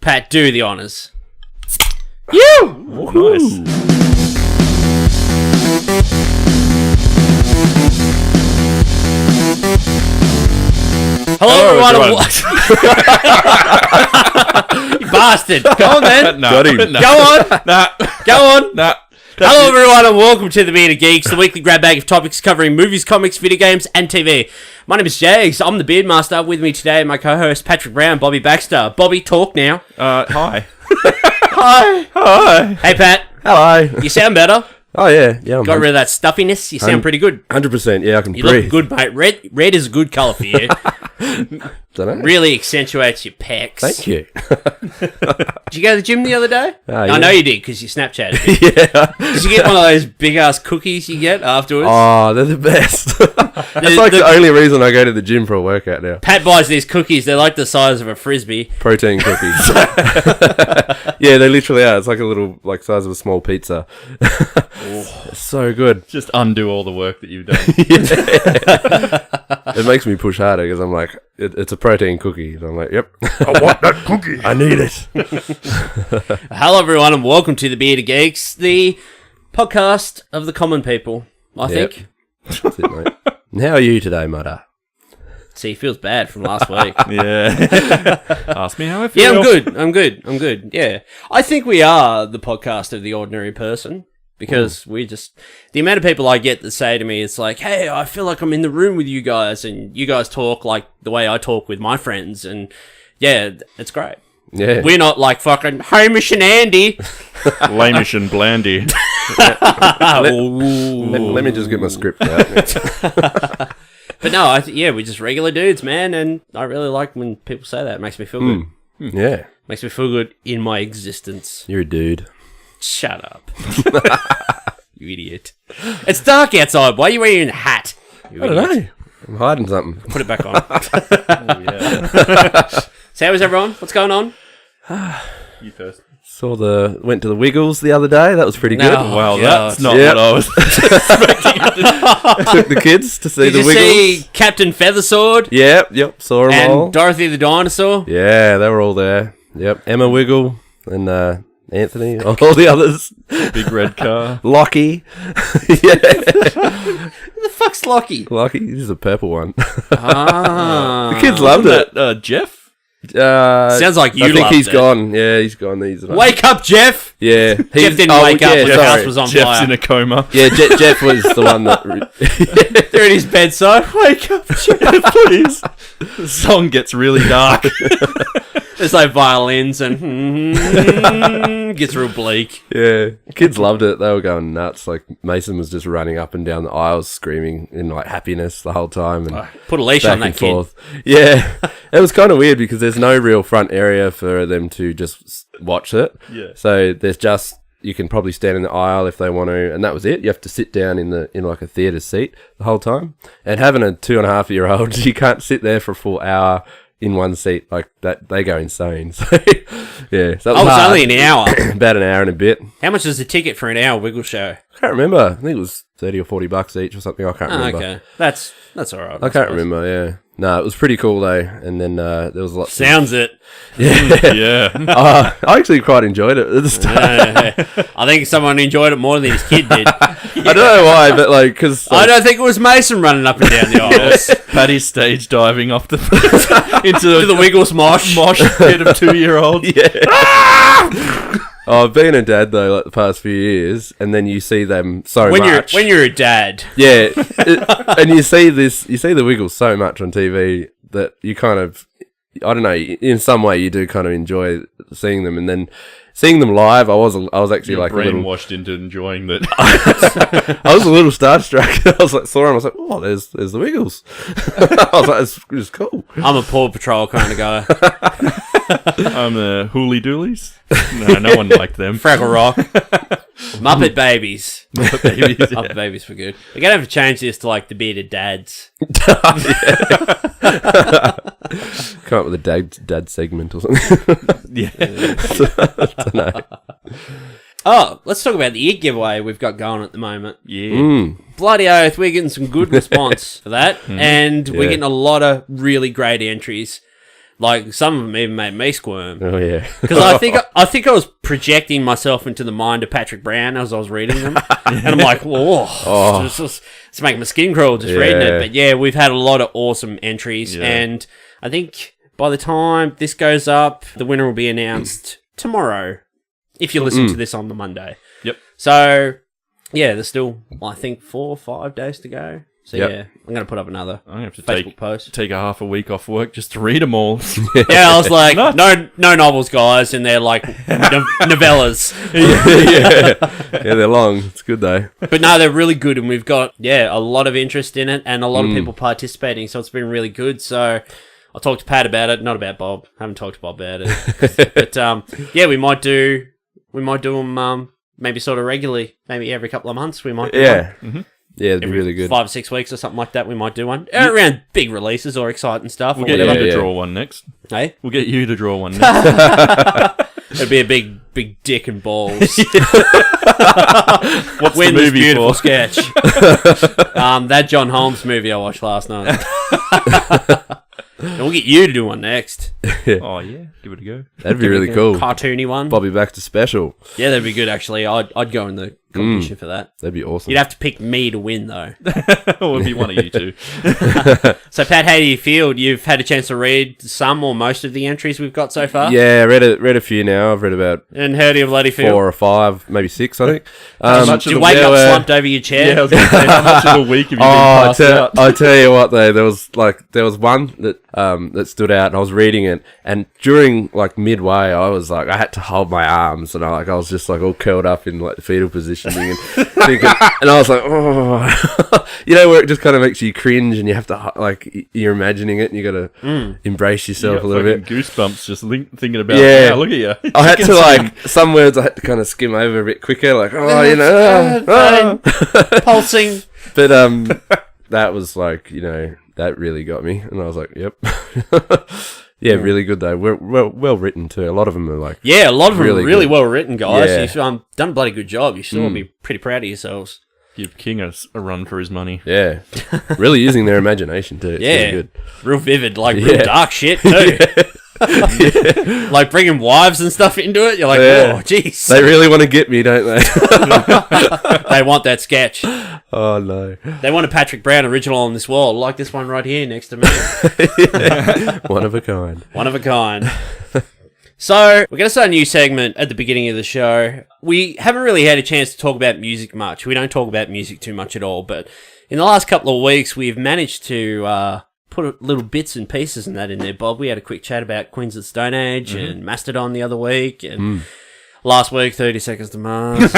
Pat, do the honours. Oh, nice. Hello everyone. You bastard. Go on, then. Got him. Go on. Go on. Nah. Hello everyone and welcome to the Bearded Geeks, the weekly grab bag of topics covering movies, comics, video games and TV. My name is Jags. I'm the Beard Master. With me today, my co-host Patrick Brown, Bobby Baxter. Bobby, talk now. Hi. Hi. Hey Pat. Hello. You sound better. Oh, yeah. I'm Got rid of that stuffiness. You sound pretty good. 100%. Yeah, I can You breathe. look good, mate. Red is a good colour for you. Dunno. Really accentuates your pecs. Thank you. Did you go to the gym the other day? Yeah. I know you did because you Snapchatted me. Yeah. Did you get one of those big ass cookies you get afterwards? Oh, they're the best. That's like the only reason I go to the gym for a workout now. Pat buys these cookies. They're like the size of a frisbee. Protein cookies. Yeah, they literally are. It's like a little, like, size of a small pizza. It's so good. Just undo all the work that you've done. It makes me push harder because I'm like, it's a protein cookie. And I'm like, yep. I want that cookie. I need it. Hello, everyone, and welcome to the Bearded Geeks, the podcast of the common people, I think. That's it, mate. And how are you today, Mudder? See, he feels bad from last week. Yeah. Ask me how I feel. Yeah, I'm good. Yeah. I think we are the podcast of the ordinary person. Because the amount of people I get that say to me, it's like, hey, I feel like I'm in the room with you guys, and you guys talk like the way I talk with my friends, and yeah, it's great. Yeah. We're not like fucking Hamish and Andy. Lamish and Blandy. Let me just get my script out. But no, we're just regular dudes, man, and I really like when people say that. It makes me feel good. Yeah. Makes me feel good in my existence. You're a dude. Shut up. You idiot. It's dark outside. Why are you wearing a hat? I don't know. I'm hiding something. Put it back on. Oh, yeah. So how is everyone? What's going on? You first. Went to the Wiggles the other day. That was pretty good. No. Wow, God. that's not Yep. what I was Took the kids to see Did the you Wiggles. see Captain Feathersword Yep. Saw them all. and Dorothy the dinosaur? Yeah, they were all there. Yep. Emma Wiggle and Anthony, all the others. Big red car. Lockie. Yeah. Who the fuck's Lockie? Lockie, this is a purple one. Ah. The kids loved it. That, Jeff? Sounds like you I think loved he's it. gone. Yeah, he's gone. Wake up, Jeff! Yeah. Jeff didn't wake up when the house was on Jeff's fire. in a coma. Yeah, Jeff was the one that... They're in his bedside. Wake up, Jeff! Please. The song gets really dark. There's like violins and gets real bleak. Yeah, kids loved it. They were going nuts. Like, Mason was just running up and down the aisles screaming in, like, happiness the whole time. And Put a leash back on that and kid. forth. Yeah, it was kind of weird because there's no real front area for them to just watch it. Yeah. So there's just, you can probably stand in the aisle if they want to, and that was it. You have to sit down in like a theatre seat the whole time. And having a 2.5-year-old, you can't sit there for a full hour in one seat like that. They go insane. So yeah, so that was It's hard. only an hour. About an hour and a bit. How much is the ticket for an hour Wiggle show? I can't remember. I think it was $30 or $40 each or something. I can't remember. Okay, that's all right. I can't remember. Yeah. No, it was pretty cool though. And then there was lots. Sounds it. Yeah. I actually quite enjoyed it at the start. I think someone enjoyed it more than his kid did. I don't know why, but like, because I don't think it was Mason running up and down the aisles. Paddy's stage diving off the into To the Wiggles mosh. pit of 2-year-olds. yeah. Oh, being a dad though, like the past few years, and then you see them so much. When you're a dad. Yeah, and you see the Wiggles so much on TV that you kind of, I don't know, in some way you do kind of enjoy seeing them, and then seeing them live, I was actually You're like a little, brainwashed into enjoying that. I was a little starstruck. I was like, saw him, I was like, oh, there's the Wiggles. I was like, it's cool. I'm a Paw Patrol kind of guy. I'm the Hooly Doolies. No one liked them. Fraggle Rock. Muppet Babies. Muppet Babies, yeah. Muppet Babies were good. We're going to have to change this to like the Bearded Dads. Come up with a dad segment or something. Yeah. I don't know. Oh, let's talk about the Eat giveaway we've got going at the moment. Yeah. Bloody oath, we're getting some good response for that. And we're Yeah. getting a lot of really great entries. Like, some of them even made me squirm. Oh yeah. Because I think I was projecting myself into the mind of Patrick Brown as I was reading them. And I'm like, whoa, it's making my skin crawl just reading it. But yeah, we've had a lot of awesome entries. Yeah. And I think by the time this goes up, the winner will be announced tomorrow, if you listen to this on the Monday. Yep. So, yeah, there's still, I think, 4 or 5 days to go. So, yeah, I'm going to put up another Facebook post. Take a half a week off work just to read them all. Yeah, I was like, no novels, guys, and they're like novellas. Yeah, they're long. It's good, though. But no, they're really good, and we've got, a lot of interest in it, and a lot of people participating, so it's been really good. So I talked to Pat about it, not about Bob. I haven't talked to Bob about it. But, yeah, we might do them maybe sort of regularly, maybe every couple of months we might do one. Mm-hmm. Yeah, it'd be really good. 5 or 6 weeks or something like that, we might do one. Around big releases or exciting stuff. We'll get you to draw one next. Hey? We'll get you to draw one next. It'd be a big dick and balls. What's the movie beautiful for? sketch. That John Holmes movie I watched last night. And we'll get you to do one next. Oh, yeah. Give it a go. That'd be really cool. Cartoony one. Bobby Baxter special. Yeah, that'd be good, actually. I'd go in the competition for that. That'd be awesome. You'd have to pick me to win, though. Or it'd be one of you two. So, Pat, how do you feel? You've had a chance to read some or most of the entries we've got so far? Yeah, I read a few now. I've read about... And how do you bloody feel? 4 or 5, maybe 6, I think. Did you wake up slumped over your chair? Yeah, I was going to say, how much of a week have you been passed out? I tell you what, though, there was one that stood out, and I was reading it, and during, like, midway, I was like, I had to hold my arms, and I was just, like, all curled up in, like, the fetal positioning, and thinking, and I was like, oh, you know, where it just kind of makes you cringe, and you have to, like, you're imagining it, and you got to embrace yourself a little bit. Goosebumps just thinking about, wow, look at you. I had to, like, some words I had to kind of skim over a bit quicker, like, pulsing. But, that was, like, that really got me, and I was like, yep. Yeah, really good though. Well written too. A lot of them are like... Yeah, a lot of them are really well written, guys. Yeah. You've done a bloody good job. You should all be pretty proud of yourselves. Give King a run for his money. Yeah. Really using their imagination too. It's really good. Real vivid, like real dark shit too. Like bringing wives and stuff into it. You're like, oh, jeez. They really want to get me, don't they? They want that sketch. Oh, no. They want a Patrick Brown original on this wall, like this one right here next to me. One of a kind. One of a kind. So, we're going to start a new segment at the beginning of the show. We haven't really had a chance to talk about music much. We don't talk about music too much at all, but in the last couple of weeks, we've managed to put little bits and pieces and that in there, Bob. We had a quick chat about Queens of the Stone Age and Mastodon the other week, and last week, 30 Seconds to Mars.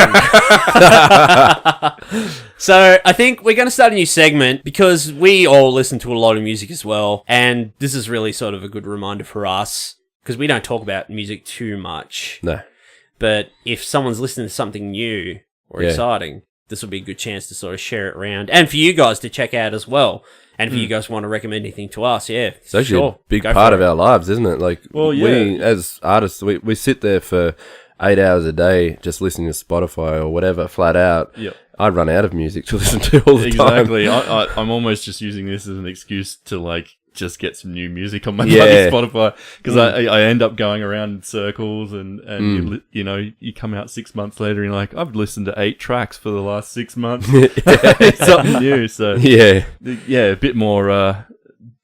So, I think we're going to start a new segment because we all listen to a lot of music as well, and this is really sort of a good reminder for us. Because we don't talk about music too much. No. But if someone's listening to something new or exciting, this will be a good chance to sort of share it around. And for you guys to check out as well. And if you guys want to recommend anything to us, it's actually a big part of our lives, isn't it? Like, we, as artists, we sit there for 8 hours a day just listening to Spotify or whatever, flat out. Yep. I'd run out of music to listen to all the time. Exactly. I'm almost just using this as an excuse to, like, just get some new music on my bloody Spotify, because I end up going around in circles and you come out 6 months later and you're like, I've listened to 8 tracks for the last 6 months. Something new. So a bit more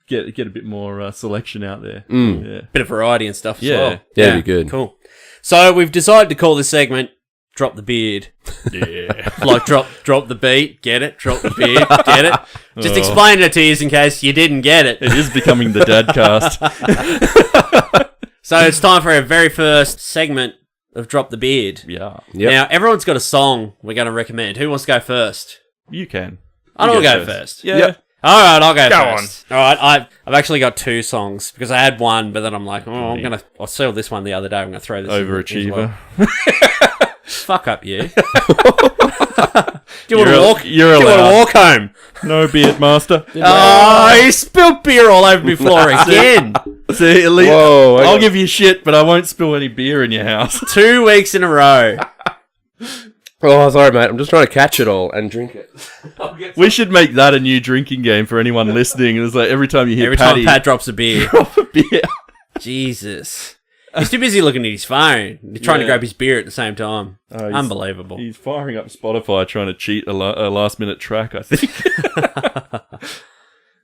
get a bit more selection out there. Bit of variety and stuff as well. That'd be good. Cool. So we've decided to call this segment Drop the Beard. Yeah. Like drop the beat, get it? Drop the beard, get it? Just explaining it to you in case you didn't get it. It is becoming the dadcast. So it's time for our very first segment of Drop the Beard. Yeah. Yep. Now, everyone's got a song we're going to recommend. Who wants to go first? You can. I don't go first. Yeah. Yep. All right, I'll go first. All right, I've actually got 2 songs because I had one, but then I'm like, I saw this one the other day. I'm going to throw this Overachiever. Fuck up, you. Do you want to walk? You're allowed. Do you want to walk home? No, Beard Master. Oh, you spilled beer all over my floor again. See, at least Whoa, I'll give you shit, but I won't spill any beer in your house. 2 weeks in a row. Oh, sorry, mate. I'm just trying to catch it all and drink it. We should make that a new drinking game for anyone listening. It's like every time you hear Every time Pat drops a beer. drop a beer. Jesus. He's too busy looking at his phone. He's trying to grab his beer at the same time. Unbelievable. He's firing up Spotify trying to cheat a last-minute track, I think.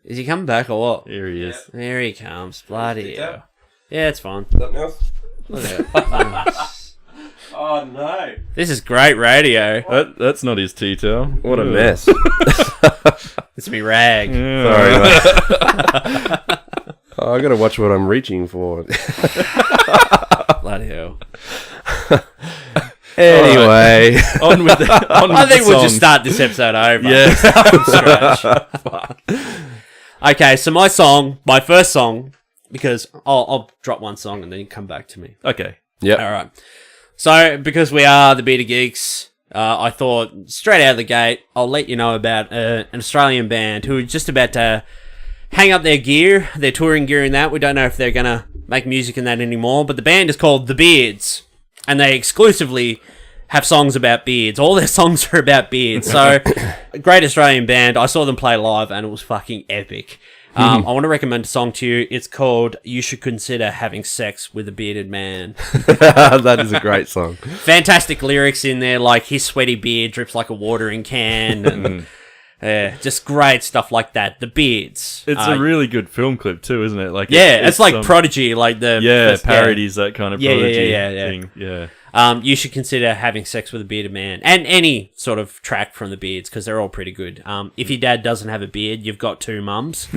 Is he coming back or what? Here he is. There he comes. Bloody hell. Yeah, it's fine. Something else? Look at it. Oh, no. This is great radio. That's not his tea towel. What a mess. It's me rag. Yeah. Sorry, mate. Oh, I got to watch what I'm reaching for. Bloody hell. Anyway. Right. On with the I think we'll just songs. start this episode over. Yeah. From scratch. Okay, so my first song, because I'll drop one song and then you come back to me. Okay. Yep. All right. So, because we are the Bearded Geeks, I thought straight out of the gate, I'll let you know about an Australian band who are just about to hang up their gear, their touring gear in that. We don't know if they're going to make music in that anymore, but the band is called The Beards, and they exclusively have songs about beards. All their songs are about beards. So, a great Australian band. I saw them play live, and it was fucking epic. I want to recommend a song to you. It's called You Should Consider Having Sex with a Bearded Man. That is a great song. Fantastic lyrics in there, like his sweaty beard drips like a watering can. And, just great stuff like that. The Beards. It's a really good film clip too, isn't it? Like it's like Prodigy, like the parodies that kind of Prodigy yeah. thing. Yeah. You should consider having sex with a bearded man, and any sort of track from the Beards, because they're all pretty good. If your dad doesn't have a beard, you've got two mums.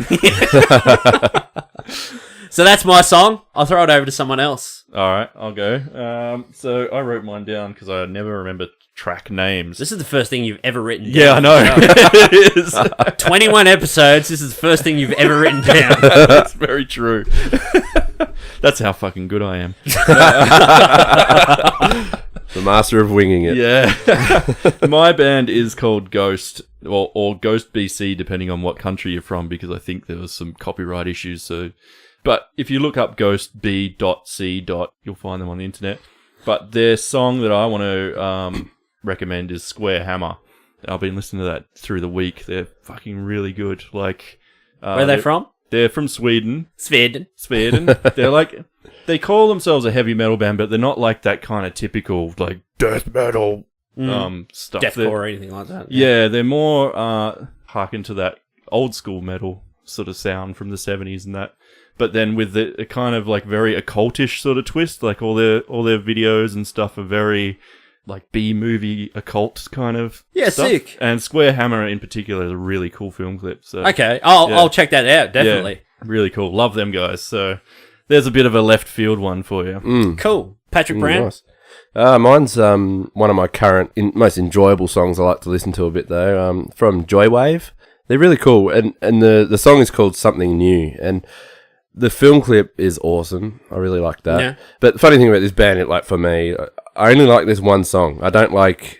So that's my song. I'll throw it over to someone else. All right, I'll go. So I wrote mine down because I never remember track names. This is the first thing you've ever written down. Yeah, I know. It is. 21 episodes, this is the first thing you've ever written down. That's very true. That's how fucking good I am. The master of winging it. Yeah. My band is called Ghost, or Ghost BC, depending on what country you're from, because I think there was some copyright issues. But if you look up Ghost B.C. you'll find them on the internet. But their song that I want to recommend is Square Hammer. I've been listening to that through the week. They're fucking really good. Like, Where are they from? They're from Sweden. Sweden. They're like, they call themselves a heavy metal band, but they're not like that kind of typical like death metal stuff. Deathcore or anything like that. Yeah, they're more harken to that old school metal sort of sound from the 70s and that. But then with a kind of like very occultish sort of twist, like all their videos and stuff are very like B-movie occult kind of stuff. Sick. And Square Hammer in particular is a really cool film clip. So Okay, I'll check that out, definitely. yeah, really cool. Love them guys. So there's a bit of a left field one for you. Cool. Patrick Brown? Nice. Mine's one of my current, most enjoyable songs I like to listen to a bit though, from Joywave. They're really cool, and the song is called Something New, and the film clip is awesome. I really like that. Yeah. But the funny thing about this band, like for me, I only like this one song. I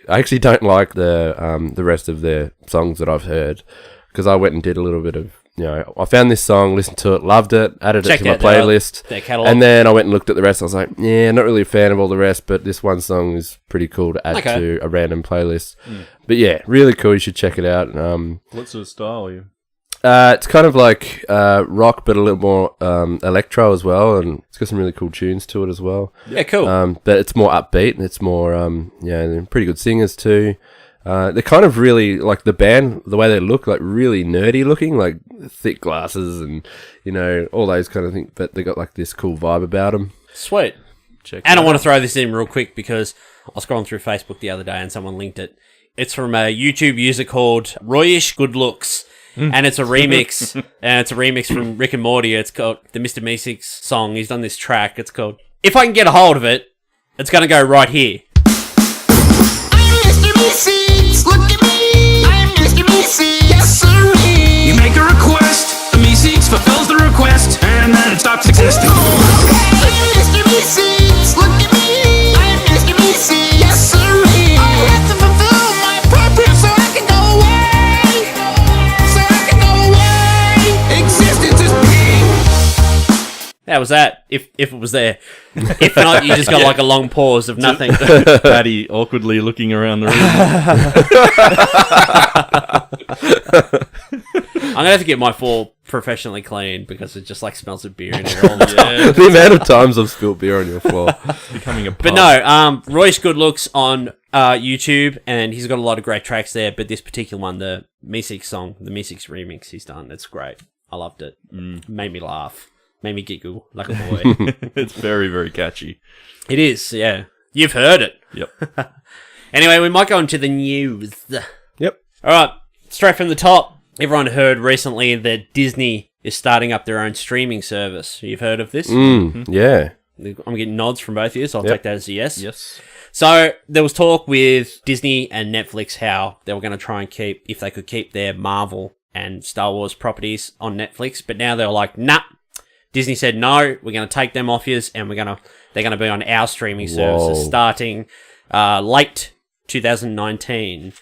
actually don't like the rest of their songs that I've heard, because I went and did a little bit of, I found this song, listened to it, loved it, added it to my playlist, their catalog. and then I went and looked at the rest. I was like, yeah, not really a fan of all the rest, but this one song is pretty cool to add to a random playlist. But yeah, really cool. You should check it out. What sort of style are you? It's kind of like rock, but a little more electro as well, and it's got some really cool tunes to it as well. Yeah, cool. But it's more upbeat, and it's more, they're pretty good singers too. They're kind of really, like the band, the way they look, like really nerdy looking, like thick glasses and, all those kind of things, but they got like this cool vibe about them. Sweet. And I want to throw this in real quick because I was scrolling through Facebook the other day and someone linked it. It's from a YouTube user called Royish Good Looks. And it's a remix, and it's a remix from Rick and Morty. It's called the Mr. Meeseeks song. He's done this track. It's called If I Can Get a Hold of It, it's going to go right here. I'm Mr. Meeseeks, look at me. I'm Mr. Meeseeks, yes sirree. You make a request, the Meeseeks fulfills the request, and then it stops existing. I'm Mr. Meeseeks, look at me. I'm Mr. Meeseeks, yes sirree. I have to fulfill my purpose so I can go away. Existence is peak. That was that, if it was there. If not, you just got like a long pause of nothing. Patty awkwardly looking around the room. I'm gonna have to get my floor professionally cleaned because it just like smells of beer in it all the time. The amount of times I've spilled beer on your floor. It's becoming a pub. But no, Royce Good Looks on YouTube, and he's got a lot of great tracks there. But this particular one, the Meeseeks song, the Meeseeks remix he's done, it's great. I loved it. Made me laugh. Made me giggle like a boy. It's very, very catchy. It is, yeah. You've heard it. Yep. Anyway, we might go into the news. Yep. All right, straight from the top. Everyone heard recently that Disney is starting up their own streaming service. You've heard of this? Yeah. I'm getting nods from both of you, so I'll Yep. take that as a yes. Yes. So there was talk with Disney and Netflix how they were going to try and keep, if they could keep their Marvel and Star Wars properties on Netflix, but now they're like, nah. Disney said no. We're going to take them off yous, and they're going to be on our streaming services starting late 2019.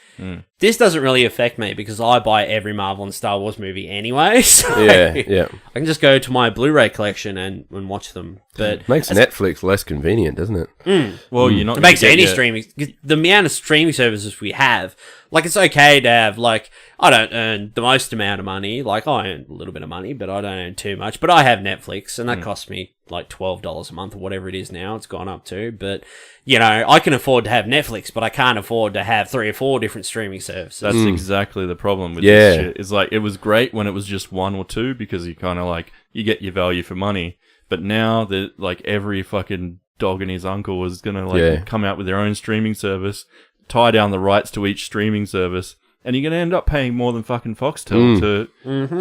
This doesn't really affect me because I buy every Marvel and Star Wars movie anyway. So Yeah. I can just go to my Blu-ray collection and watch them. But Makes Netflix less convenient, doesn't it? Well, you're not. it makes any streaming. The amount of streaming services we have, like it's okay to have, like, I don't earn the most amount of money. Like I earn a little bit of money, but I don't earn too much. But I have Netflix, and that costs me like $12 a month or whatever it is now. It's gone up to, but you know, I can afford to have Netflix, but I can't afford to have 3 or 4 different streaming services. That's exactly the problem with this shit. It's like, it was great when it was just 1 or 2 because you kind of like, you get your value for money. But now that like every fucking dog and his uncle is going to like come out with their own streaming service, tie down the rights to each streaming service, and you're going to end up paying more than fucking Foxtel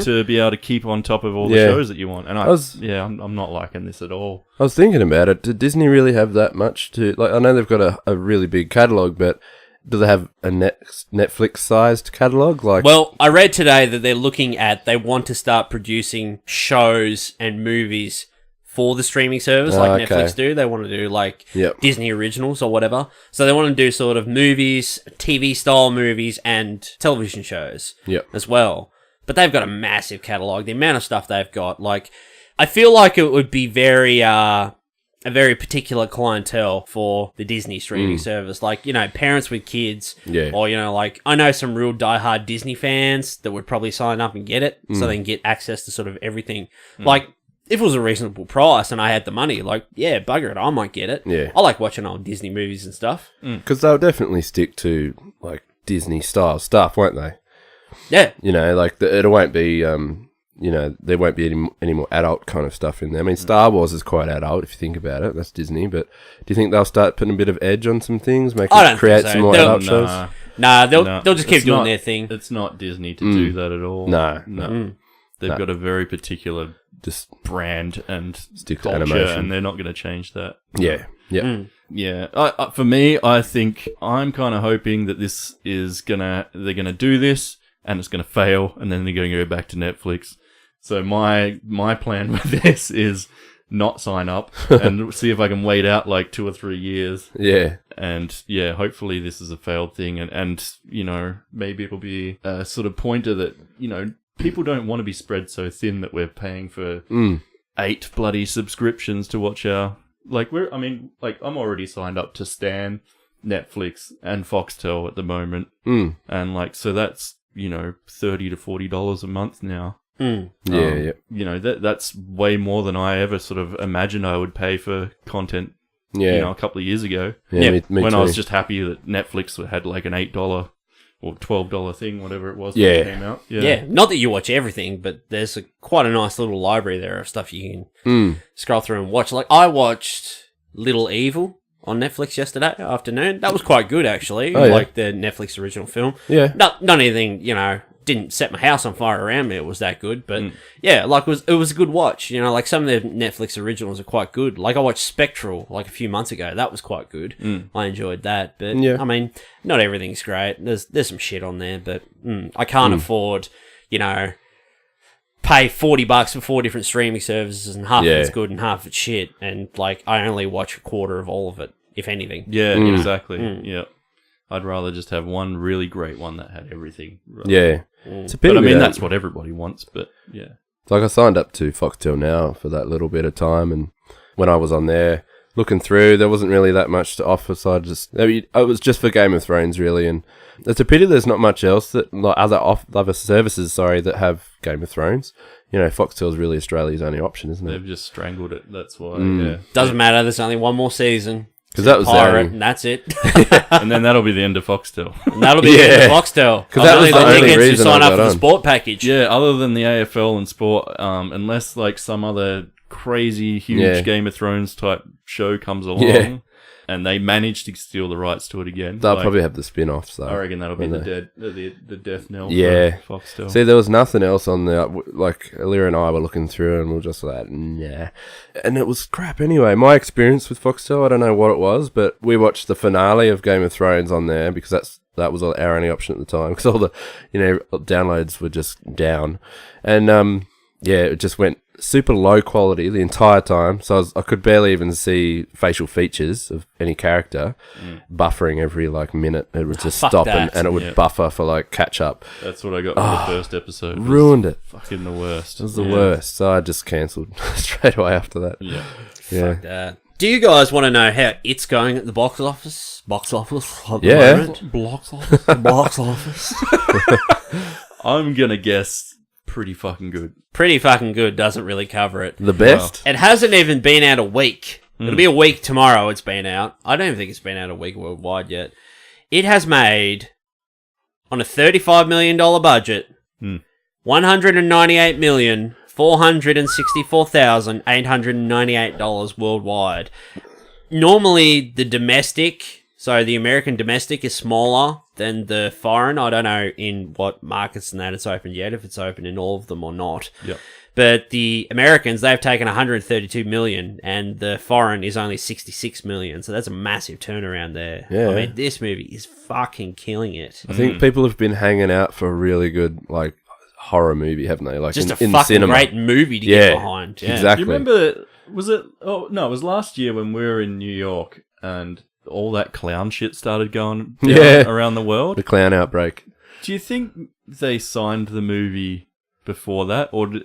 to be able to keep on top of all the shows that you want. And I'm not liking this at all. I was thinking about it. Did Disney really have that much to... Like, I know they've got a really big catalogue, but do they have a Netflix-sized catalogue? Like, well, I read today that they want to start producing shows and movies for the streaming service like Netflix do. They want to do like Disney originals or whatever. So they want to do sort of movies, TV-style movies, and television shows as well. But they've got a massive catalogue. The amount of stuff they've got, like, I feel like it would be a very particular clientele for the Disney streaming service. Like, you know, parents with kids. Yeah. Or, you know, like, I know some real diehard Disney fans that would probably sign up and get it so they can get access to sort of everything. Like, if it was a reasonable price and I had the money, like, yeah, bugger it, I might get it. Yeah. I like watching old Disney movies and stuff. Because they'll definitely stick to, like, Disney-style stuff, won't they? Yeah. You know, like, it won't be, you know, there won't be any more adult kind of stuff in there. I mean, Star Wars is quite adult, if you think about it. That's Disney. But do you think they'll start putting a bit of edge on some things? Create some more adult shows? Nah, they'll just keep doing their thing. It's not Disney to do that at all. No. They've got a very particular brand and culture, and they're not going to change that. Yeah. For me, I think I'm kind of hoping that this is they're gonna do this, and it's gonna fail, and then they're going to go back to Netflix. So my plan with this is not sign up and see if I can wait out like 2 or 3 years. Yeah. And hopefully this is a failed thing, and you know, maybe it'll be a sort of pointer that, you know, people don't want to be spread so thin that we're paying for 8 bloody subscriptions to watch our... Like, I'm already signed up to Stan, Netflix, and Foxtel at the moment. And, like, so that's, you know, $30 to $40 a month now. Yeah. You know, that's way more than I ever sort of imagined I would pay for content, you know, a couple of years ago. Yeah, me when too. I was just happy that Netflix had, like, an $8... or $12 thing, whatever it was when it came out. Yeah, not that you watch everything, but there's quite a nice little library there of stuff you can scroll through and watch. Like, I watched Little Evil on Netflix yesterday afternoon. That was quite good, actually. Like the Netflix original film. Yeah. Not anything, you know, didn't set my house on fire around me. It was that good, but yeah, like it was a good watch. You know, like some of the Netflix originals are quite good. Like I watched Spectral like a few months ago. That was quite good. I enjoyed that, but I mean, not everything's great. There's some shit on there, but I can't afford, you know, pay $40 for 4 different streaming services and half of it's good and half of it's shit, and like I only watch a quarter of all of it, if anything. Yeah, exactly. Yeah. I'd rather just have one really great one that had everything. Yeah. It's a pity. But I mean, that's what everybody wants, but yeah. Like I signed up to Foxtel Now for that little bit of time, and when I was on there looking through, there wasn't really that much to offer, so it was just for Game of Thrones, really, and it's a pity there's not much else that, like other services, that have Game of Thrones. You know, Foxtel's really Australia's only option, isn't it? They've just strangled it. That's why. Yeah. Doesn't matter. There's only one more season. Because that was Pirate, and that's it. And then that'll be the end of Foxtel. And that'll be the end of Foxtel. Because that was the only tickets reason to sign I up for got the on. sport package. Yeah, other than the AFL and sport, unless like some other crazy huge Game of Thrones type show comes along, and they manage to steal the rights to it again, They'll probably have the spin-offs, though. I reckon that'll be the death knell. Yeah. for Foxtel. See, there was nothing else on there. Like, Alira and I were looking through and we were just like, nah. And it was crap anyway. My experience with Foxtel, I don't know what it was, but we watched the finale of Game of Thrones on there because that was our only option at the time because all the, downloads were just down. And, it just went super low quality the entire time. So I could barely even see facial features of any character. Buffering every minute. It would just stop and it would buffer for catch up. That's what I got with the first episode. Ruined it. Fucking the worst. It was the worst. So I just cancelled straight away after that. Yeah. Fuck that. Do you guys want to know how it's going at the box office? Box office? At the Yeah. moment? Box office. Box office. I'm gonna guess pretty fucking good. Pretty fucking good. Doesn't really cover it. The best? It hasn't even been out a week. It'll be a week tomorrow it's been out. I don't even think it's been out a week worldwide yet. It has made, on a $35 million budget, $198,464,898 worldwide. Normally, the domestic, so the American domestic is smaller than the foreign. I don't know in what markets and that it's opened yet, if it's open in all of them or not. Yep. But the Americans, they've taken 132 million, and the foreign is only 66 million. So that's a massive turnaround there. Yeah. I mean, this movie is fucking killing it. I think people have been hanging out for a really good, horror movie, haven't they? Just in a fucking cinema. great movie to get behind. Yeah. Exactly. Do you remember, was it, it was last year when we were in New York and all that clown shit started going down around the world? The clown outbreak. Do you think they signed the movie before that? Or do you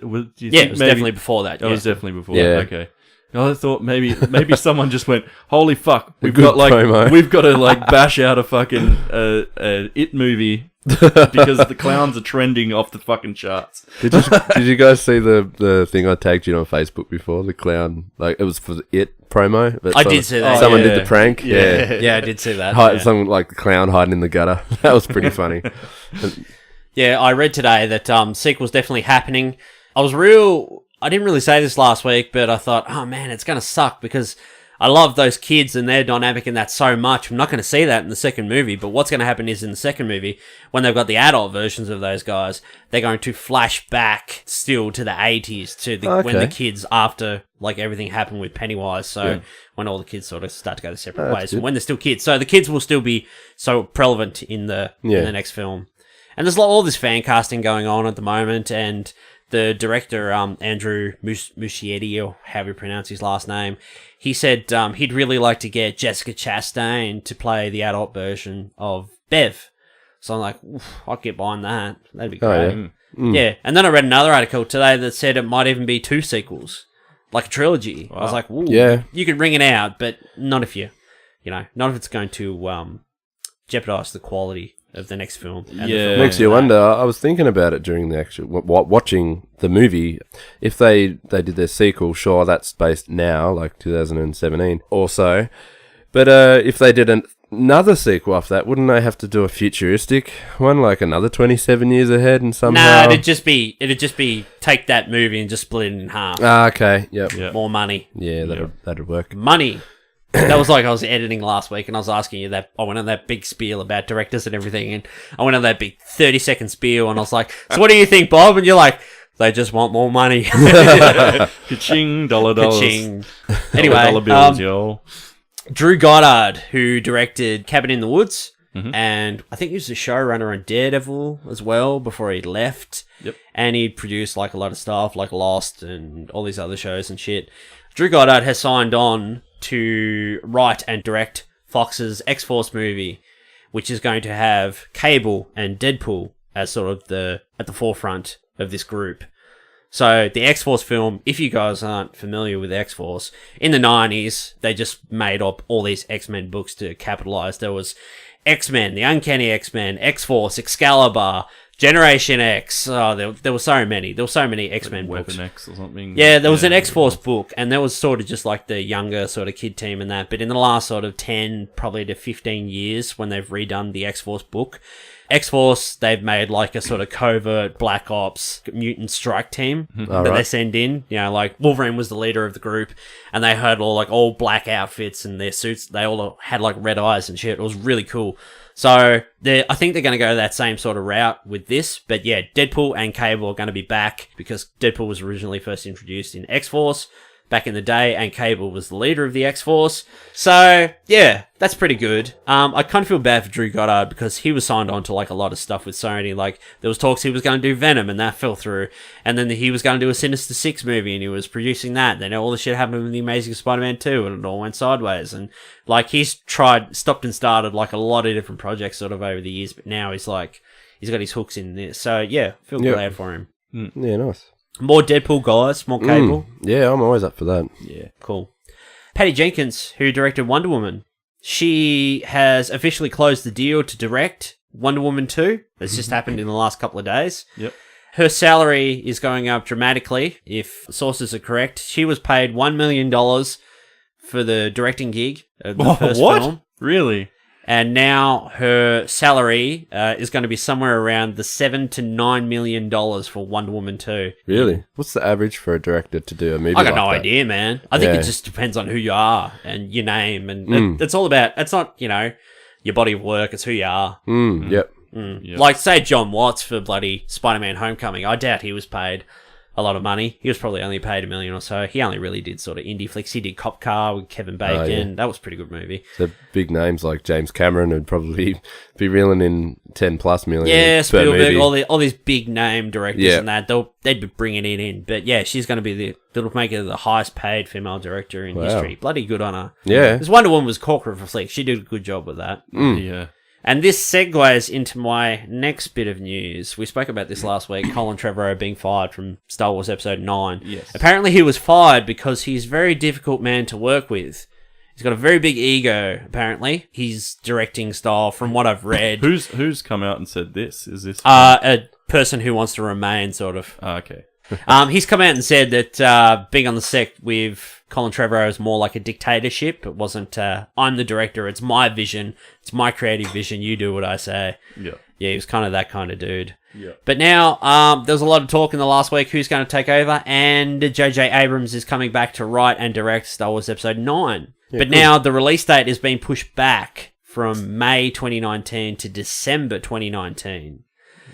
Yeah, think it was definitely before that. It was definitely before Yeah. that, okay. I thought maybe someone just went, holy fuck, we've good got promo. we've got to bash out a fucking It movie because the clowns are trending off the fucking charts. Did you guys see the thing I tagged you on Facebook before? The clown, it was for the It promo. But I did see that. Someone yeah. did the prank. Yeah. Yeah, I did see that. Some the clown hiding in the gutter. That was pretty funny. Yeah, I read today that sequel's definitely happening. I didn't really say this last week, but I thought, oh man, it's going to suck because I love those kids and their dynamic and that so much. I'm not going to see that in the second movie, but what's going to happen is in the second movie, when they've got the adult versions of those guys, they're going to flash back still to the 80s, to when the kids, after everything happened with Pennywise, so when all the kids sort of start to go their separate ways, and when they're still kids. So the kids will still be so prevalent in the next film. And there's all this fan casting going on at the moment, and the director, Andrew Muschietti, or however you pronounce his last name, he said he'd really like to get Jessica Chastain to play the adult version of Bev. So I'm like, I'll get behind that. That'd be great. Oh, yeah. Yeah, and then I read another article today that said it might even be 2 sequels, like a trilogy. Wow. I was like, ooh, Yeah. you could ring it out, but not if not if it's going to jeopardize the quality of the next film. And the film Makes after you that. wonder. I was thinking about it during the actual watching the movie. If they did their sequel, sure, that's based now, 2017 or so. But if they did another sequel after that, wouldn't they have to do a futuristic one, another 27 years ahead, and somehow? Nah, it'd just be take that movie and just split it in half. Ah, okay. Yep. Yeah. More money. Yeah, that'd work. Money. That was I was editing last week and I was asking you that. I went on that big spiel about directors and everything, and I went on that big 30-second spiel and I was like, so what do you think, Bob? And you're like, they just want more money. Ka-ching, dollar dollars. Ka-ching. Anyway, dollar bills, yo. Drew Goddard, who directed Cabin in the Woods, and I think he was the showrunner on Daredevil as well before he left. Yep. And he produced a lot of stuff like Lost and all these other shows and shit. Drew Goddard has signed on to write and direct Fox's X-Force movie, which is going to have Cable and Deadpool as sort of at the forefront of this group. So the X-Force film, if you guys aren't familiar with X-Force, in the 90s, they just made up all these X-Men books to capitalize. There was X-Men, the Uncanny X-Men, X-Force, Excalibur, Generation X. Oh, there were so many. There were so many X-Men books. Weapon X or something. Yeah, there was an X-Force book, and there was sort of just like the younger sort of kid team and that. But in the last sort of 10, probably to 15 years, when they've redone the X-Force book, X-Force, they've made like a sort of covert Black Ops mutant strike team that they send in. You know, like Wolverine was the leader of the group, and they had all black outfits and their suits. They all had like red eyes and shit. It was really cool. So I think they're going to go that same sort of route with this. But yeah, Deadpool and Cable are going to be back because Deadpool was originally first introduced in X-Force back in the day, and Cable was the leader of the X-Force. So yeah, that's pretty good. I kind of feel bad for Drew Goddard because he was signed on to like a lot of stuff with Sony. Like there was talks he was going to do Venom, and that fell through. And then he was going to do a Sinister Six movie, and he was producing that. Then all the shit happened with the Amazing Spider-Man 2, and it all went sideways. And like he's stopped and started like a lot of different projects sort of over the years, but now he's got his hooks in this. So yeah, feel glad for him. Yeah, nice. More Deadpool guys, more Cable. Yeah, I'm always up for that. Yeah, cool. Patty Jenkins, who directed Wonder Woman, she has officially closed the deal to direct Wonder Woman 2. That's just happened in the last couple of days. Yep. Her salary is going up dramatically, if sources are correct. She was paid $1 million for the directing gig of the first film. Really? And now her salary is going to be somewhere around the $7 to $9 million for Wonder Woman 2. Really? What's the average for a director to do a movie I got like no that? idea, man. I think it just depends on who you are and your name. And it's all about, it's not, your body of work, it's who you are. Yep. Yep. Like, say, John Watts for bloody Spider-Man Homecoming. I doubt he was paid a lot of money. He was probably only paid $1 million or so. He only really did sort of indie flicks. He did Cop Car with Kevin Bacon. Yeah. That was a pretty good movie. So big names like James Cameron would probably be reeling in 10 plus million. Yeah, per Spielberg, movie. all these big name directors and that. They'd be bringing it in. But yeah, she's going to be that'll make her the highest paid female director in history. Bloody good on her. Yeah. Because Wonder Woman was corker of a flick. She did a good job with that. Yeah. And this segues into my next bit of news. We spoke about this last week, Colin Trevorrow being fired from Star Wars Episode 9. Yes. Apparently he was fired because he's a very difficult man to work with. He's got a very big ego, apparently. His directing style, from what I've read. Who's come out and said this? Is this a person who wants to remain, sort of. okay. He's come out and said that being on the set with Colin Trevorrow is more like a dictatorship. It wasn't, I'm the director, it's my vision, it's my creative vision, you do what I say. Yeah. Yeah, he was kind of that kind of dude. Yeah. But now, there was a lot of talk in the last week who's going to take over, and J.J. Abrams is coming back to write and direct Star Wars Episode 9. Yeah, but now the release date is being pushed back from May 2019 to December 2019.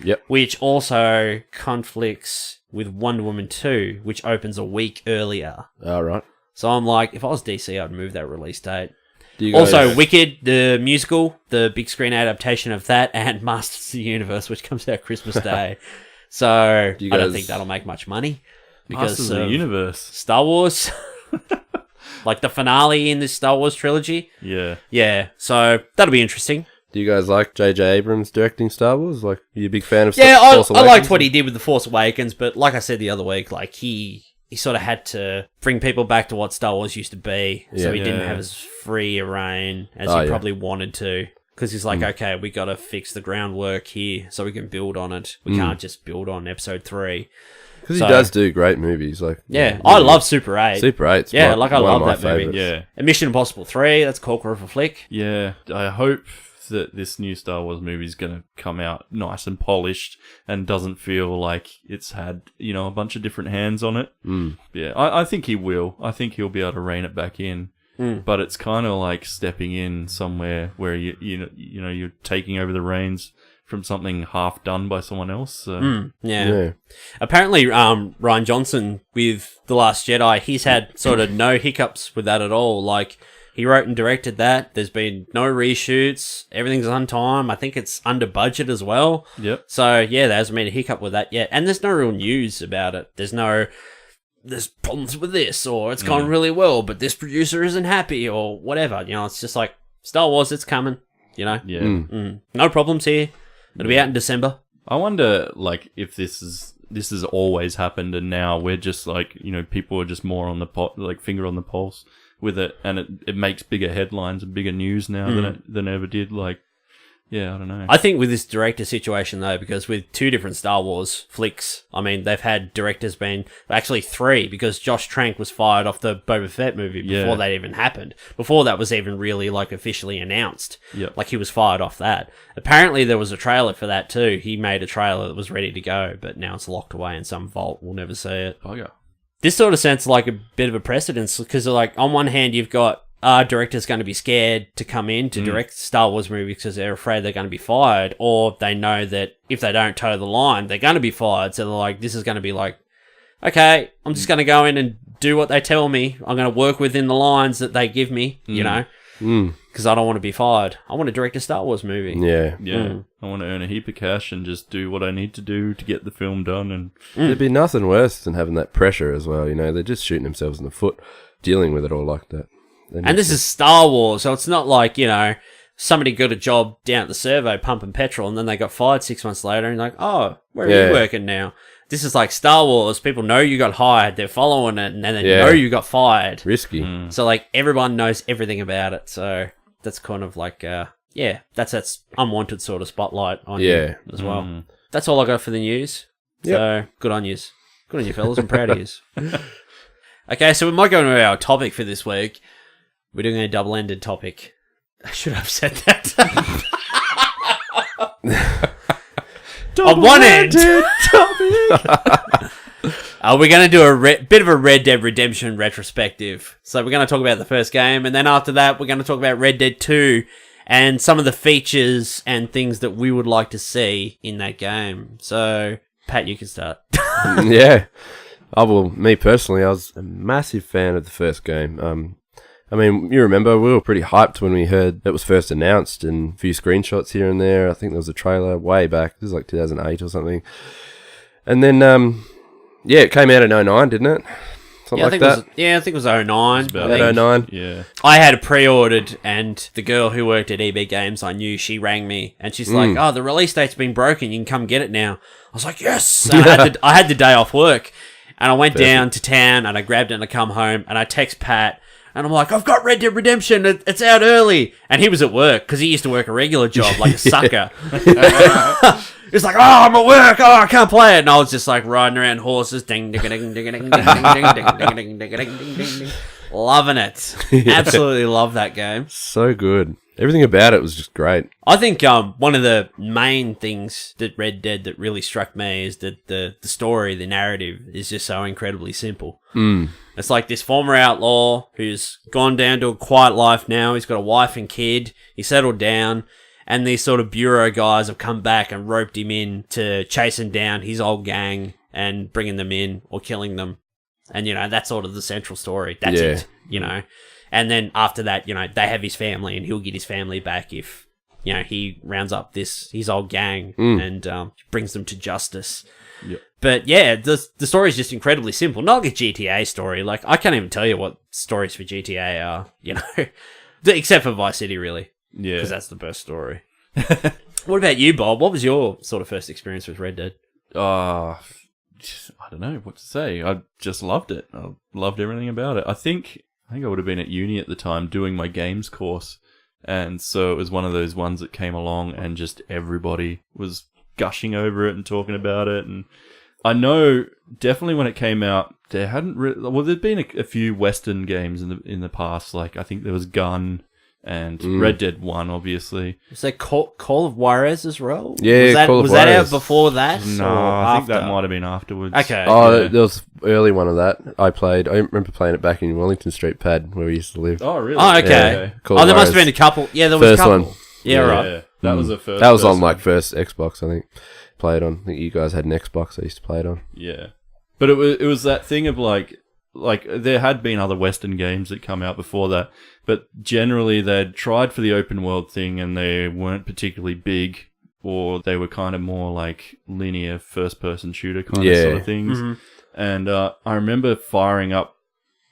Yep. Which also conflicts with Wonder Woman 2, which opens a week earlier. All right. So I'm like, if I was DC, I'd move that release date. Guys... Also, Wicked, the musical, the big screen adaptation of that, and Masters of the Universe, which comes out Christmas Day. So I don't think that'll make much money. Because Masters of the Universe. Star Wars. Like the finale in this Star Wars trilogy. Yeah. Yeah, so that'll be interesting. Do you guys like J.J. Abrams directing Star Wars? Like, are you a big fan of Force Awakens? I liked what he did with The Force Awakens, but like I said the other week, like he sort of had to bring people back to what Star Wars used to be, so he didn't have as free a reign as he probably wanted to. Because he's like, okay, we got to fix the groundwork here so we can build on it. We can't just build on Episode 3. Because he does do great movies. Like I love Super 8. Super 8's I one love of my that movie. favourites. Yeah. And Mission Impossible 3, that's corker of a flick. Yeah. I hope that this new Star Wars movie is going to come out nice and polished and doesn't feel like it's had, a bunch of different hands on it. Yeah, I think he will. I think he'll be able to rein it back in. But it's kind of like stepping in somewhere where you're taking over the reins from something half done by someone else. So. Yeah. Apparently, Rian Johnson with The Last Jedi, he's had sort of no hiccups with that at all. Like, he wrote and directed that. There's been no reshoots. Everything's on time. I think it's under budget as well. Yep. So, yeah, there hasn't been a hiccup with that yet. And there's no real news about it. There's problems with this, or it's gone really well, but this producer isn't happy, or whatever. It's just like, Star Wars, it's coming, Yeah. No problems here. It'll be out in December. I wonder, like, if this has always happened, and now we're just like, people are just more on the finger on the pulse with it, and it makes bigger headlines and bigger news now than it ever did. Like, Yeah, I don't know. I think with this director situation, though, because with 2 different Star Wars flicks, I mean, they've had directors actually 3, because Josh Trank was fired off the Boba Fett movie before that even happened. Before that was even really, like, officially announced. Yep. Like, he was fired off that. Apparently, there was a trailer for that, too. He made a trailer that was ready to go, but now it's locked away in some vault. We'll never see it. Oh, yeah. This sort of sets, like, a bit of a precedence, because, like, on one hand, you've got directors going to be scared to come in to direct Star Wars movies because they're afraid they're going to be fired, or they know that if they don't toe the line, they're going to be fired. So they're like, this is going to be like, okay, I'm just going to go in and do what they tell me. I'm going to work within the lines that they give me, you know, because I don't want to be fired. I want to direct a Star Wars movie. Yeah. Yeah. I want to earn a heap of cash and just do what I need to do to get the film done. And There'd be nothing worse than having that pressure as well. You know, they're just shooting themselves in the foot, dealing with it all like that. And this is Star Wars, so it's not like, you know, somebody got a job down at the servo pumping petrol and then they got fired 6 months later and like, oh, where are you working now? This is like Star Wars. People know you got hired. They're following it and then they know you got fired. Risky. So, like, everyone knows everything about it. So that's kind of like, that's unwanted sort of spotlight on you as well. That's all I got for the news. So, good on yous. Good on you, fellas. I'm proud of yous. Okay, so we might go into our topic for this week. We're doing a double-ended topic. I should have said that. On one end, we're going to do a bit of a Red Dead Redemption retrospective. So we're going to talk about the first game, and then after that, we're going to talk about Red Dead 2 and some of the features and things that we would like to see in that game. So, Pat, you can start. Yeah. Oh, well, me personally, I was a massive fan of the first game. I mean, you remember, we were pretty hyped when we heard it was first announced, and a few screenshots here and there. I think there was a trailer way back. This was like 2008 or something. And then, it came out in 2009, didn't it? Something like that. I think it was 2009. About 2009. Yeah. I had it pre-ordered, and the girl who worked at EB Games, I knew, she rang me, and she's like, oh, the release date's been broken. You can come get it now. I was like, yes! I had the day off work, and I went down to town, and I grabbed it, and I come home, and I text Pat, and I'm like, I've got Red Dead Redemption. It's out early. And he was at work because he used to work a regular job like a sucker. He's like, oh, I'm at work. Oh, I can't play it. And I was just like riding around horses. Ding, ding, ding, ding, ding, ding, ding, ding, ding, ding, ding, ding. Loving it. Absolutely love that game. So good. Everything about it was just great. I think one of the main things that Red Dead that really struck me is that the story, the narrative, is just so incredibly simple. It's like this former outlaw who's gone down to a quiet life now. He's got a wife and kid. He settled down. And these sort of bureau guys have come back and roped him in to chasing down his old gang and bringing them in or killing them. And, you know, that's sort of the central story. That's it, you know. And then after that, you know, they have his family and he'll get his family back if, you know, he rounds up his old gang and brings them to justice. Yep. But yeah, the story is just incredibly simple. Not like a GTA story. Like, I can't even tell you what stories for GTA are, you know, except for Vice City, really. Yeah. Because that's the best story. What about you, Bob? What was your sort of first experience with Red Dead? I don't know what to say. I just loved it. I loved everything about it. I think I would have been at uni at the time doing my games course. And so it was one of those ones that came along and just everybody was gushing over it and talking about it. And I know definitely when it came out, there hadn't there'd been a few Western games in the past. Like I think there was Gun and Red Dead 1, obviously. Was there Call of Juarez as well? Yeah, was that out before that? No, I think that might have been afterwards. Okay. Oh, there was early one of that I played. I remember playing it back in Wellington Street pad where we used to live. Oh, really? Oh, okay. Yeah, there must have been a couple. Yeah, there was first a couple. one. Yeah, right. Yeah. That was the first. That was on like first Xbox, I think. Played on. I think you guys had an Xbox I used to play it on. Yeah. But it was that thing of like there had been other Western games that come out before that, but generally they'd tried for the open world thing and they weren't particularly big, or they were kind of more like linear first person shooter kind of sort of things. Mm-hmm. And I remember firing up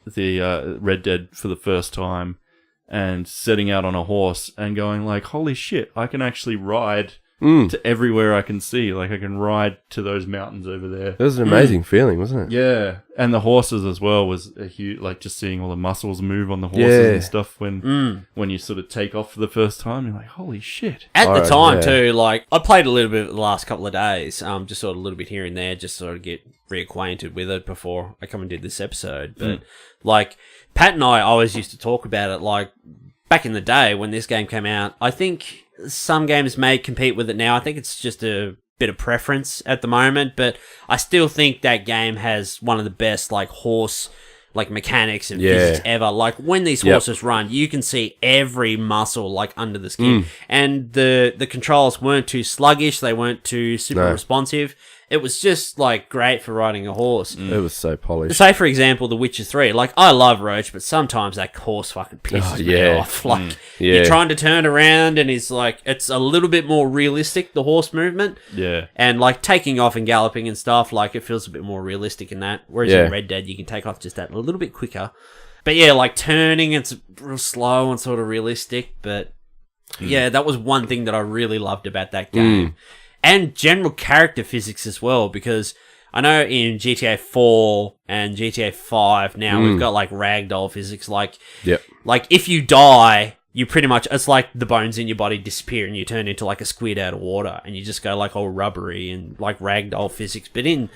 the Red Dead for the first time and setting out on a horse and going like, holy shit, I can actually ride to everywhere I can see. Like I can ride to those mountains over there. It was an amazing feeling, wasn't it? Yeah, and the horses as well was a huge, like just seeing all the muscles move on the horses and stuff when you sort of take off for the first time, you're like, holy shit. At the time too, like I played a little bit the last couple of days, just sort of a little bit here and there, just sort of get reacquainted with it before I come and did this episode. But like Pat and I always used to talk about it, like back in the day when this game came out. I think some games may compete with it now. I think it's just a bit of preference at the moment, but I still think that game has one of the best like horse like mechanics and physics ever. Like when these horses run, you can see every muscle like under the skin, and the controls weren't too sluggish, they weren't too super responsive. It was just like great for riding a horse. It was so polished. Say for example, The Witcher 3. Like I love Roach, but sometimes that horse fucking pisses me off. Like you're trying to turn around and it's like it's a little bit more realistic, the horse movement. Yeah. And like taking off and galloping and stuff, like it feels a bit more realistic in that. Whereas in Red Dead you can take off just that a little bit quicker. But yeah, like turning, it's real slow and sort of realistic. But yeah, that was one thing that I really loved about that game. And general character physics as well, because I know in GTA 4 and GTA 5 now we've got like ragdoll physics. Like, like if you die, you pretty much, it's like the bones in your body disappear and you turn into like a squid out of water and you just go like all rubbery and like ragdoll physics. But in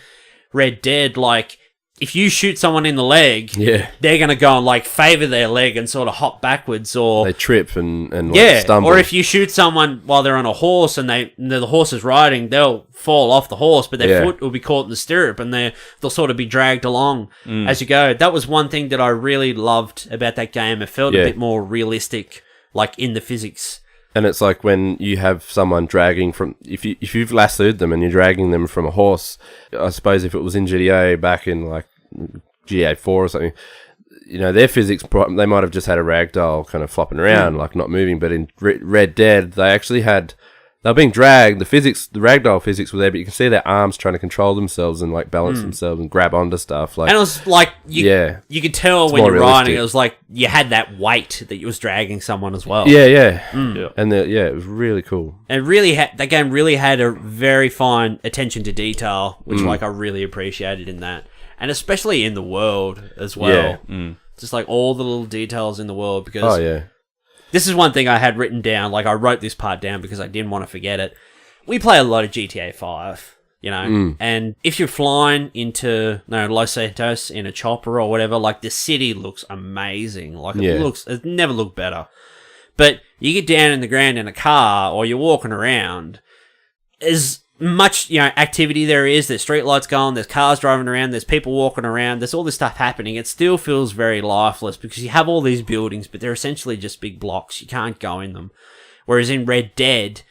Red Dead, like if you shoot someone in the leg, they're going to go and like favor their leg and sort of hop backwards, or they trip and like stumble. Or if you shoot someone while they're on a horse and the horse is riding, they'll fall off the horse, but their foot will be caught in the stirrup and they'll sort of be dragged along as you go. That was one thing that I really loved about that game. It felt a bit more realistic, like in the physics. And it's like when you have someone dragging from, if you've lassoed them and you're dragging them from a horse, I suppose if it was in GTA back in like GTA 4 or something, you know, their physics, they might have just had a ragdoll kind of flopping around, like not moving. But in Red Dead, they actually had, they were being dragged. The ragdoll physics were there, but you can see their arms trying to control themselves and like balance themselves and grab onto stuff. Like, and it was like, you could tell when you're riding, it was like you had that weight that you was dragging someone as well. And it was really cool. And really, that game really had a very fine attention to detail, which like I really appreciated in that. And especially in the world as well. Just like all the little details in the world, because this is one thing I had written down. Like I wrote this part down because I didn't want to forget it. We play a lot of GTA 5, you know, and if you're flying into Los Santos in a chopper or whatever, like the city looks amazing. Like it never looked better. But you get down in the ground in a car or you're walking around, as much, you know, activity there is, there's street lights going, there's cars driving around, there's people walking around, there's all this stuff happening. It still feels very lifeless because you have all these buildings, but they're essentially just big blocks. You can't go in them. Whereas in Red Dead,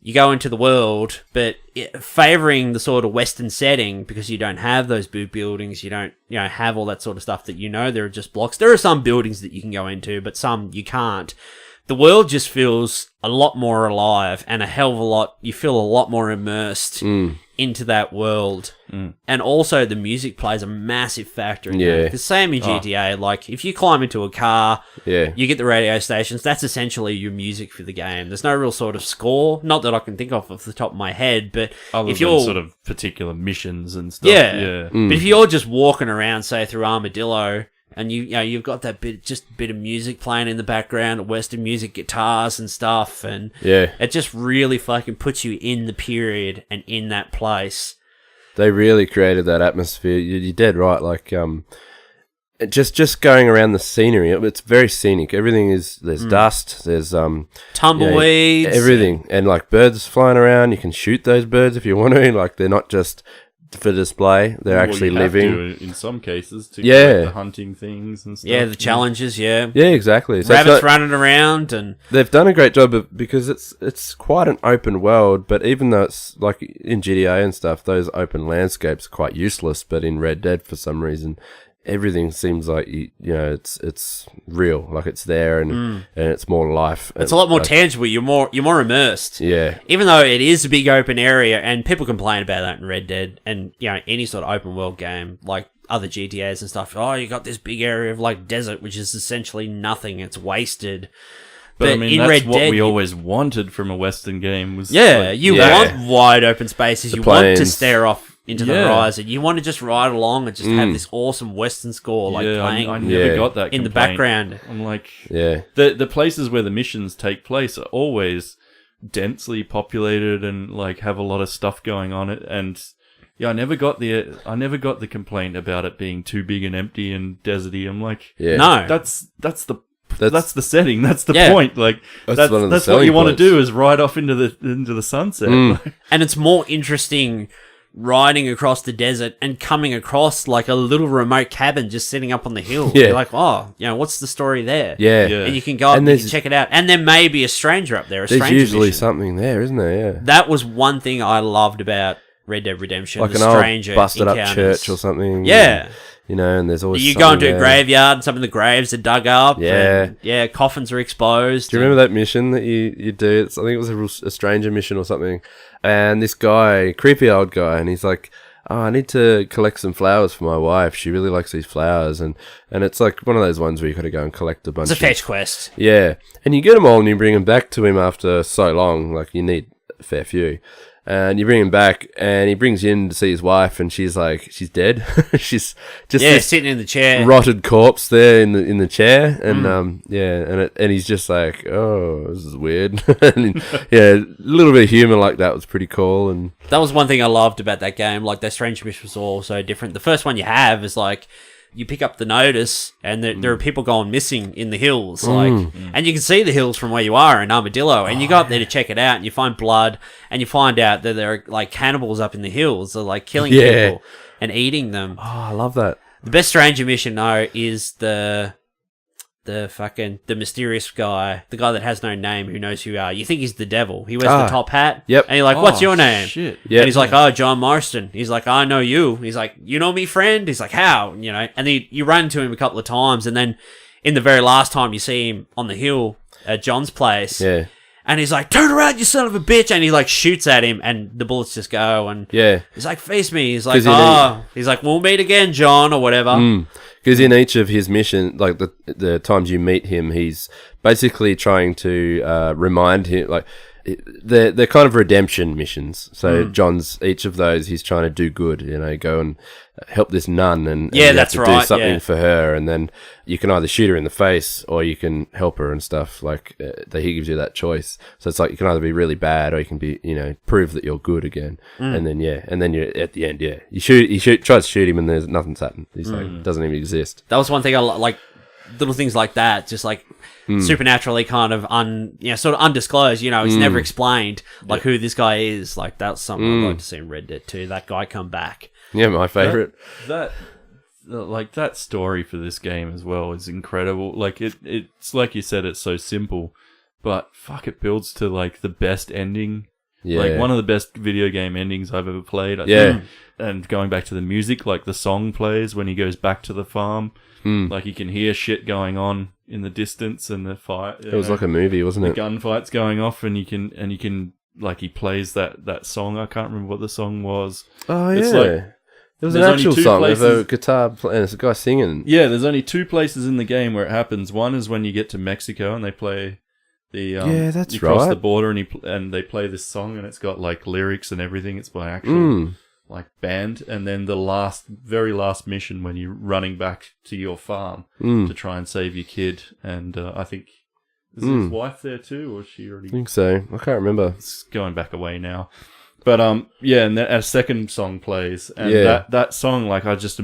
you go into the world, but favouring the sort of Western setting, because you don't have those big buildings, you don't, you know, have all that sort of stuff that, you know, there are just blocks. There are some buildings that you can go into, but some you can't. The world just feels a lot more alive and a hell of a lot, you feel a lot more immersed into that world. And also the music plays a massive factor in that. Because same in GTA, like if you climb into a car, you get the radio stations, that's essentially your music for the game. There's no real sort of score, not that I can think of off the top of my head, but other if you're sort of particular missions and stuff. But if you're just walking around, say through Armadillo, and you know, you've got that bit of music playing in the background, Western music, guitars and stuff, and it just really fucking puts you in the period and in that place. They really created that atmosphere. You're dead right. Like, just going around the scenery, it's very scenic. Everything is, there's dust, there's tumbleweeds, everything, and like birds flying around. You can shoot those birds if you want to. Like, they're not just for display, they're actually living in some cases to collect the hunting things and stuff. The challenges, exactly. So rabbits running around, and they've done a great job because it's quite an open world, but even though it's like in GTA and stuff, those open landscapes are quite useless, but in Red Dead for some reason everything seems like, you know, it's real, like it's there, and it's more life. It's a lot more tangible. You're more immersed. Even though it is a big open area, and people complain about that in Red Dead, and you know, any sort of open world game like other GTAs and stuff. Oh, you got this big area of like desert, which is essentially nothing. It's wasted. But I mean, that's what we always wanted from a Western game. Was you want wide open spaces. You want to stare off into the horizon. You want to just ride along and just have this awesome Western score playing. I never got that in the background. I'm like, the places where the missions take place are always densely populated and like have a lot of stuff going on it. And I never got the complaint about it being too big and empty and deserty. I'm like, no, that's the setting. That's the point. Like that's what you want to points. do is ride off into the sunset. And it's more interesting riding across the desert and coming across like a little remote cabin just sitting up on the hill. You're like, what's the story there? And you can go up and you can check it out. And there may be a stranger up there. There's usually something there, isn't there? Yeah. That was one thing I loved about Red Dead Redemption. Like the an stranger old busted encounters. up church or something. Yeah. And there's always you go into a graveyard and some of the graves are dug up. Yeah. And, coffins are exposed. Do you remember that mission that you do? I think it was a stranger mission or something. And this guy, creepy old guy, and he's like, I need to collect some flowers for my wife. She really likes these flowers. And it's like one of those ones where you got to go and collect a bunch It's a fetch quest. Yeah. And you get them all and you bring them back to him after so long. Like, you need a fair few. And you bring him back, and he brings you in to see his wife, and she's like, she's dead. She's just sitting in the chair, rotted corpse there in the chair, and and he's just like, oh, this is weird. And, a little bit of humor like that was pretty cool. And that was one thing I loved about that game. Like, that Strange Mission was all so different. The first one you have is like, you pick up the notice, and there are people going missing in the hills, and you can see the hills from where you are in Armadillo, and you go up there to check it out, and you find blood, and you find out that there are like cannibals up in the hills, they're like killing people and eating them. Oh, I love that. The best Stranger mission though is the mysterious guy, the guy that has no name, who knows who you are. You think he's the devil. He wears the top hat. Yep. And you're like, what's your name? Shit. Yep. And he's like, John Marston. He's like, I know you. He's like, you know me, friend? He's like, how? And then you run into him a couple of times, and then in the very last time you see him on the hill at John's place. Yeah. And he's like, turn around, you son of a bitch. And he like shoots at him, and the bullets just go. And he's like, face me. He's like, he's like, we'll meet again, John, or whatever. Because in each of his missions, like the times you meet him, he's basically trying to remind him, like, they're kind of redemption missions. So John's, each of those, he's trying to do good, go and help this nun, and you have to do something for her, and then you can either shoot her in the face or you can help her and stuff. Like, he gives you that choice. So it's like you can either be really bad or you can be, prove that you're good again. And then you're at the end, he tries to shoot him, and there's nothing's happened. He's like, doesn't even exist. That was one thing I like. Little things like that, just like supernaturally kind of sort of undisclosed, it's never explained, like who this guy is. Like, that's something I'd like to see in Red Dead 2, that guy come back. Yeah, my favourite. That story for this game as well is incredible. Like, it's like you said, it's so simple, but fuck, it builds to like the best ending. Yeah. Like, one of the best video game endings I've ever played. I think. And going back to the music, like the song plays when he goes back to the farm. Like, you can hear shit going on in the distance, and the fight. It was like a movie, wasn't it? The gunfights going off, and you can like, he plays that song. I can't remember what the song was. Oh, it's yeah. Like, it was an actual song with a guitar playing. It's a guy singing. Yeah, there's only two places in the game where it happens. One is when you get to Mexico and they play the that's you cross right. the border and they play this song, and it's got like lyrics and everything. It's by actual like band. And then the very last mission when you're running back to your farm to try and save your kid, and I think is his wife there too, or is she already? I think so. I can't remember. It's going back away now. But and then a second song plays, and that song, like, I just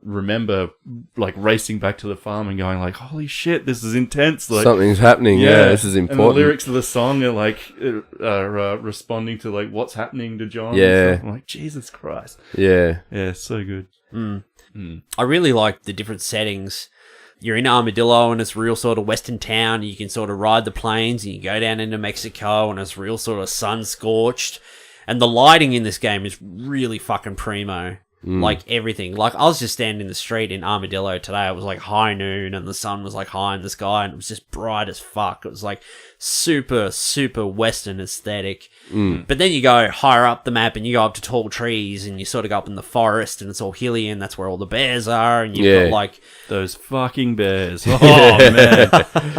remember like racing back to the farm and going like, holy shit, this is intense. Like, something's happening. Yeah, this is important. And the lyrics of the song are like responding to like what's happening to John. Yeah, I'm like, Jesus Christ. Yeah, it's so good. I really like the different settings. You're in Armadillo, and it's real sort of western town. You can sort of ride the plains, and you go down into Mexico, and it's real sort of sun-scorched. And the lighting in this game is really fucking primo. Like everything. Like I was just standing in the street in Armadillo today. It was like high noon and the sun was like high in the sky and it was just bright as fuck. It was like super, super Western aesthetic. But then you go higher up the map and you go up to tall trees and you sort of go up in the forest and it's all hilly and that's where all the bears are. And you've got like... Those fucking bears. Oh, man.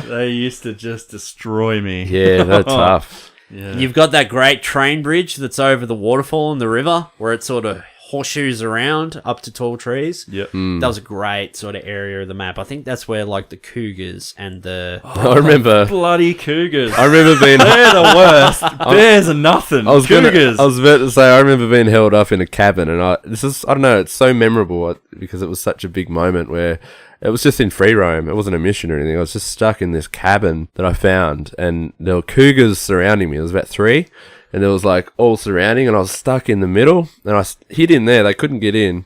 They used to just destroy me. Yeah, they're tough. Yeah. You've got that great train bridge that's over the waterfall in the river where it sort of horseshoes around up to tall trees. Yep. That was a great sort of area of the map. I think that's where like the cougars and the... I remember... Bloody cougars. I remember being... They're the worst. Bears are nothing. I was Cougars. about to say, I remember being held up in a cabin and I don't know, it's so memorable because it was such a big moment where it was just in free roam. It wasn't a mission or anything. I was just stuck in this cabin that I found and there were cougars surrounding me. There was about 3 and there was like all surrounding and I was stuck in the middle and I hid in there. They couldn't get in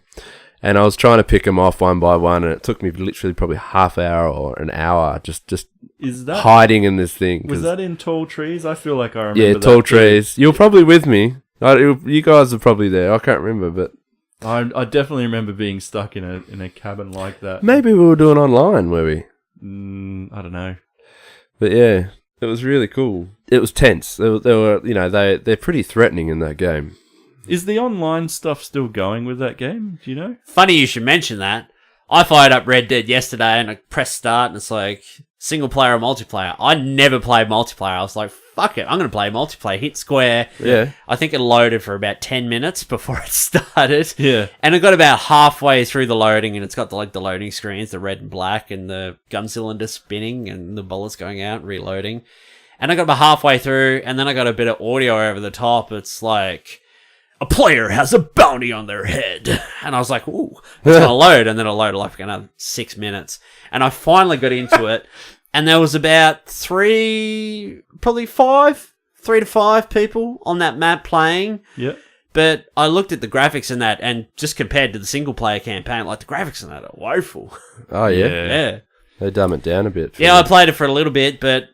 and I was trying to pick them off one by one and it took me literally probably half hour or an hour just Is that hiding in this thing. Was that in tall trees? I feel like I remember. Yeah, that tall too. trees. You're probably with me. You guys are probably there. I can't remember, but I definitely remember being stuck in a cabin like that. maybe we were doing online, were we? I don't know. But yeah, it was really cool. It was tense. They were, they're pretty threatening in that game. Is the online stuff still going with that game? Do you know? Funny you should mention that. I fired up Red Dead yesterday and I pressed start and it's like single player or multiplayer. I never played multiplayer. I was like, fuck it, I'm going to play multiplayer. Hit square. Yeah. I think it loaded for about 10 minutes before it started. Yeah. And it got about halfway through the loading and it's got the loading screens, the red and black and the gun cylinder spinning and the bullets going out, reloading. And I got about halfway through and then I got a bit of audio over the top. It's like... a player has a bounty on their head. And I was like, ooh, it's going to load. And then it loaded like another 6 minutes. And I finally got into it. And there was about 3 to 5 people on that map playing. Yep. But I looked at the graphics in that and just compared to the single player campaign, like the graphics in that are woeful. Oh, yeah? Yeah. They dumb it down a bit. Yeah, I played it for a little bit, but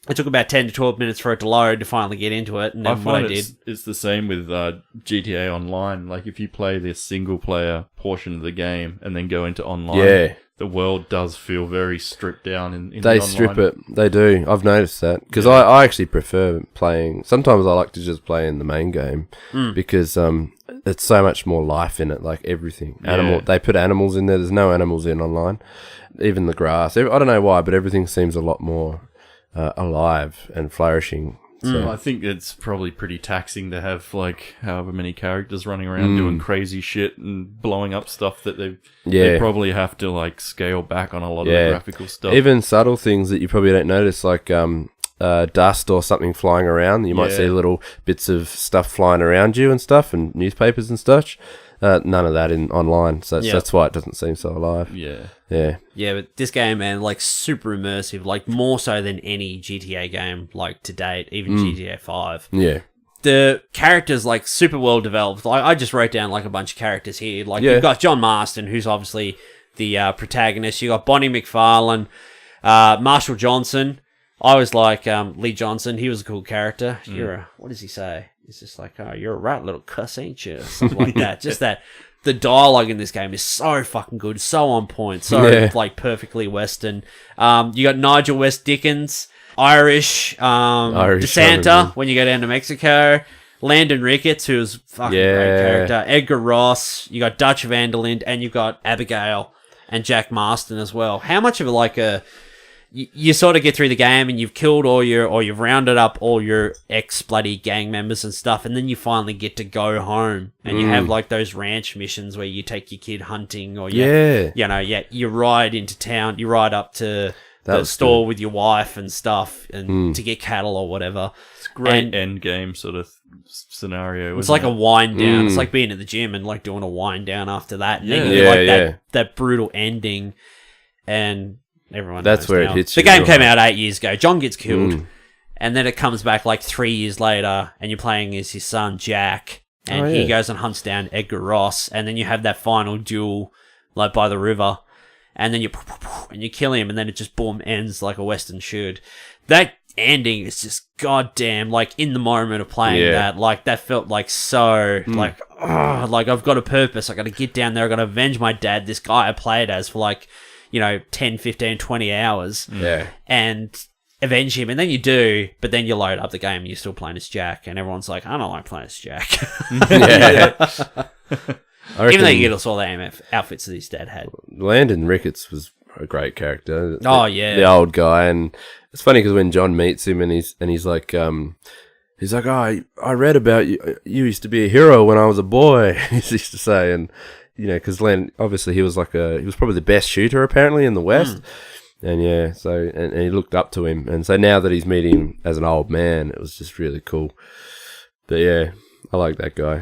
it took about 10 to 12 minutes for it to load to finally get into it. And then what I did... it's the same with GTA Online. Like, if you play the single-player portion of the game and then go into online, the world does feel very stripped down in the They online. strip it. They do. I've noticed that. Because I actually prefer playing... Sometimes I like to just play in the main game because there's so much more life in it, like everything. They put animals in there. There's no animals in online. Even the grass. I don't know why, but everything seems a lot more... alive and flourishing. So. I think it's probably pretty taxing to have like however many characters running around doing crazy shit and blowing up stuff that they probably have to like scale back on a lot of the graphical stuff. Even subtle things that you probably don't notice, like dust or something flying around. You might see little bits of stuff flying around you and stuff, and newspapers and such. None of that in online, so that's why it doesn't seem so alive. Yeah, but this game, man, like super immersive, like more so than any GTA game like to date, even GTA 5. Yeah. The characters like super well developed. Like I just wrote down like a bunch of characters here. Like you've got John Marston, who's obviously the protagonist. You got Bonnie McFarlane, Marshall Johnson. I was like Lee Johnson. He was a cool character. What does he say? It's just like, oh, you're a right little cuss, ain't you? Something like that. Just that the dialogue in this game is so fucking good, so on point, so like perfectly Western. You got Nigel West Dickens, Irish DeSanta when you go down to Mexico. Landon Ricketts, who's fucking great character. Edgar Ross. You got Dutch Van der Linde, and you got Abigail and Jack Marston as well. How much of like a you sort of get through the game and you've killed or you've rounded up all your ex-bloody gang members and stuff, and then you finally get to go home and you have like those ranch missions where you take your kid hunting or you ride into town, you ride up to the store with your wife and stuff and to get cattle or whatever. It's a great end game sort of scenario. It's like a wind down. It's like being at the gym and like doing a wind down after that. And then you get that brutal ending, and everyone that's knows where now. it hits the you. game came out 8 years ago. John gets killed, and then it comes back like 3 years later, and you're playing as his son Jack, and he goes and hunts down Edgar Ross, and then you have that final duel like by the river, and then you kill him, and then it just boom ends like a Western should. That ending is just goddamn, like, in the moment of playing that, like, that felt like so, like, oh, like, I've got a purpose. I got to get down there. I got to avenge my dad, this guy I played as for, like, 10, 15, 20 hours. Yeah. And avenge him. And then you do, but then you load up the game and you're still playing as Jack. And everyone's like, I don't like playing as Jack. Even though you get all the AMF outfits that his dad had. Landon Ricketts was a great character. Oh, yeah. The old guy. And it's funny because when John meets him and he's like, oh, I read about you. You used to be a hero when I was a boy, he used to say. And, because Len, obviously he was probably the best shooter apparently in the West. And yeah, so, and he looked up to him. And so now that he's meeting him as an old man, it was just really cool. But yeah, I like that guy.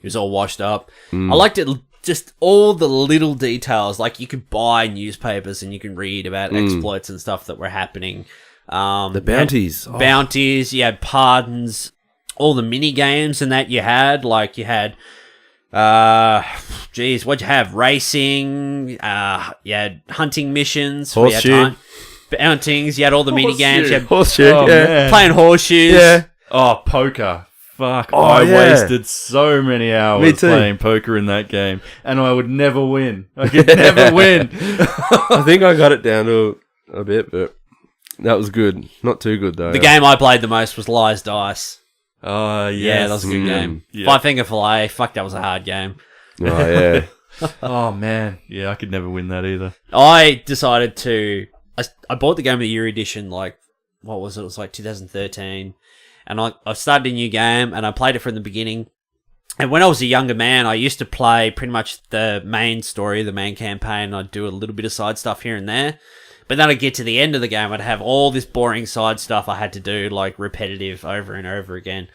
He was all washed up. I liked it, just all the little details. Like, you could buy newspapers and you can read about exploits and stuff that were happening. The bounties. Bounties, you had pardons, all the mini games and that you had. Like, you had, what'd you have? Racing, you had hunting missions. Horseshoe. Bountings, you had all the mini games. You had Horseshoe, playing horseshoes. Yeah. Oh, poker. Fuck, Oh, I yeah. wasted so many Me hours too. playing poker in that game, and I would never win. I could never win. I think I got it down to a bit, but that was good. Not too good, though. The game I played the most was Lies Dice. Oh, Yeah, that was a good game. Yeah. 5 Finger Fillet. Fuck, that was a hard game. Oh, yeah. Oh, man. Yeah, I could never win that either. I decided to... I bought the Game of the Year edition, like, what was it? It was like 2013. And I started a new game, and I played it from the beginning. And when I was a younger man, I used to play pretty much the main story, the main campaign. I'd do a little bit of side stuff here and there. But then I'd get to the end of the game, I'd have all this boring side stuff I had to do, like, repetitive over and over again.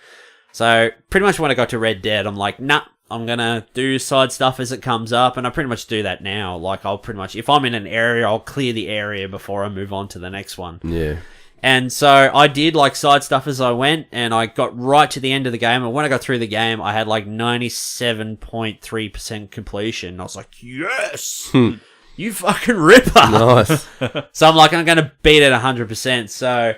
So, pretty much when I got to Red Dead, I'm like, nah, I'm gonna do side stuff as it comes up, and I pretty much do that now. Like, I'll pretty much, if I'm in an area, I'll clear the area before I move on to the next one. Yeah. And so I did, like, side stuff as I went, and I got right to the end of the game, and when I got through the game, I had, like, 97.3% completion. I was like, yes! You fucking ripper! Nice. So I'm like, I'm going to beat it 100%. So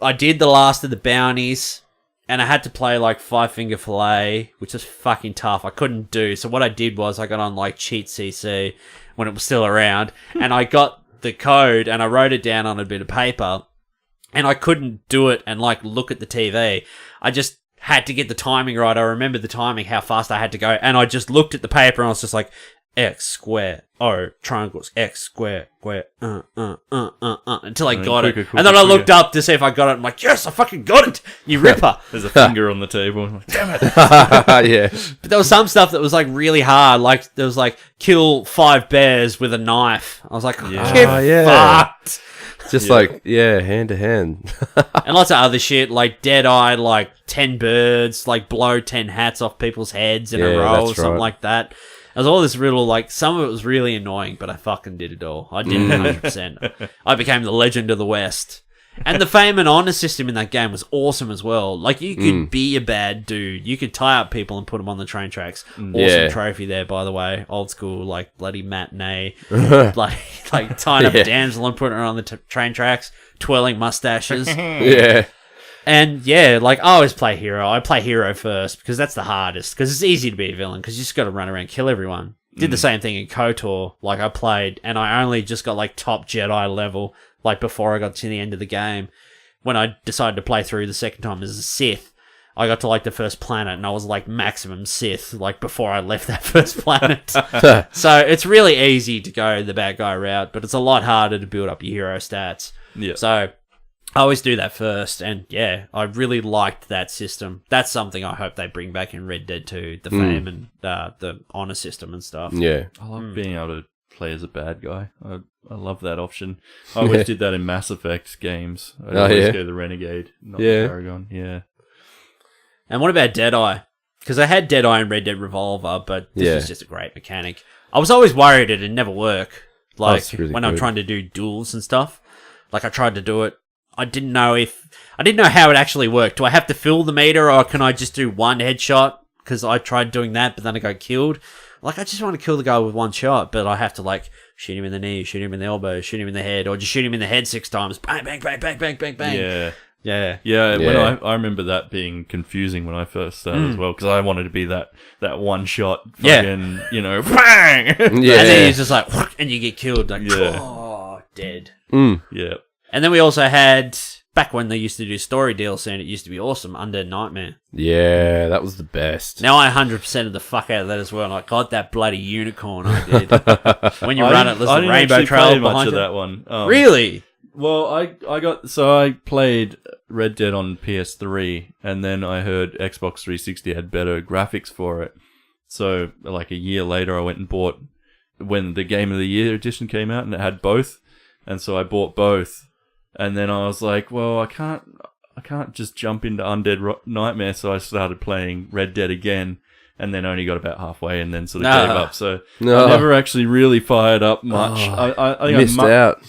I did the last of the bounties, and I had to play, like, 5 Finger Fillet, which was fucking tough. I couldn't do. So what I did was I got on, like, Cheat CC when it was still around, and I got the code, and I wrote it down on a bit of paper, and I couldn't do it and, like, look at the TV. I just had to get the timing right. I remember the timing, how fast I had to go, and I just looked at the paper, and I was just like, X square, O triangles, X square, until I got it. And then I looked up to see if I got it. I'm like, yes, I fucking got it, you ripper. There's a finger on the table. I'm like, damn it. Yeah. But there was some stuff that was, like, really hard. Like, there was, like, kill 5 bears with a knife. I was like, Yeah. get Oh, yeah. fucked. Just like, hand to hand. And lots of other shit, like Deadeye, like 10 birds, like blow 10 hats off people's heads in a Yeah, row or that's something right. like that. There was all this riddle, like, some of it was really annoying, but I fucking did it all. I did it 100%. I became the legend of the West. And the fame and honor system in that game was awesome as well. Like, you could be a bad dude. You could tie up people and put them on the train tracks. Awesome Yeah. trophy there, by the way. Old school, like, bloody matinee. like tying up a damsel and putting her on the train tracks, twirling mustaches. Yeah. And yeah, like, I always play hero. I play hero first because that's the hardest. Because it's easy to be a villain because you just got to run around and kill everyone. Did the same thing in KOTOR. Like, I played and I only just got, like, top Jedi level, like, before I got to the end of the game. When I decided to play through the second time as a Sith, I got to, like, the first planet and I was, like, maximum Sith, like, before I left that first planet. So it's really easy to go the bad guy route, but it's a lot harder to build up your hero stats. Yeah. So I always do that first, and yeah, I really liked that system. That's something I hope they bring back in Red Dead 2, the fame and the honor system and stuff. Yeah. I love being able to play as a bad guy. I love that option. I always did that in Mass Effect games. I'd always go the Renegade, not the Paragon. Yeah. And what about Deadeye? Because I had Deadeye and Red Dead Revolver, but this was just a great mechanic. I was always worried it'd never work. Like, really when I'm good. trying to do duels and stuff. Like, I tried to do it. I didn't know how it actually worked. Do I have to fill the meter, or can I just do one headshot? Because I tried doing that, but then I got killed. Like, I just want to kill the guy with one shot, but I have to, like, shoot him in the knee, shoot him in the elbow, shoot him in the head, or just shoot him in the head 6 times. Bang, bang, bang, bang, bang, bang, bang. Yeah. Yeah. When I remember that being confusing when I first started as well, because I wanted to be that one shot fucking, you know, bang! Yeah. And then he's just like, and you get killed. Like, oh, dead. Yeah. And then we also had, back when they used to do story DLC, and it used to be awesome, Undead Nightmare. Yeah, that was the best. Now I 100%ed the fuck out of that as well. And I got that bloody unicorn I did. When you run it, there's a rainbow trail behind you. That one. Really? Well, I played Red Dead on PS3, and then I heard Xbox 360 had better graphics for it. So, like a year later, I went and bought when the Game of the Year edition came out, and it had both, and so I bought both. And then I was like, well, I can't just jump into Undead Nightmare, so I started playing Red Dead again, and then only got about halfway, and then sort of gave up. So I never actually really fired up much. I think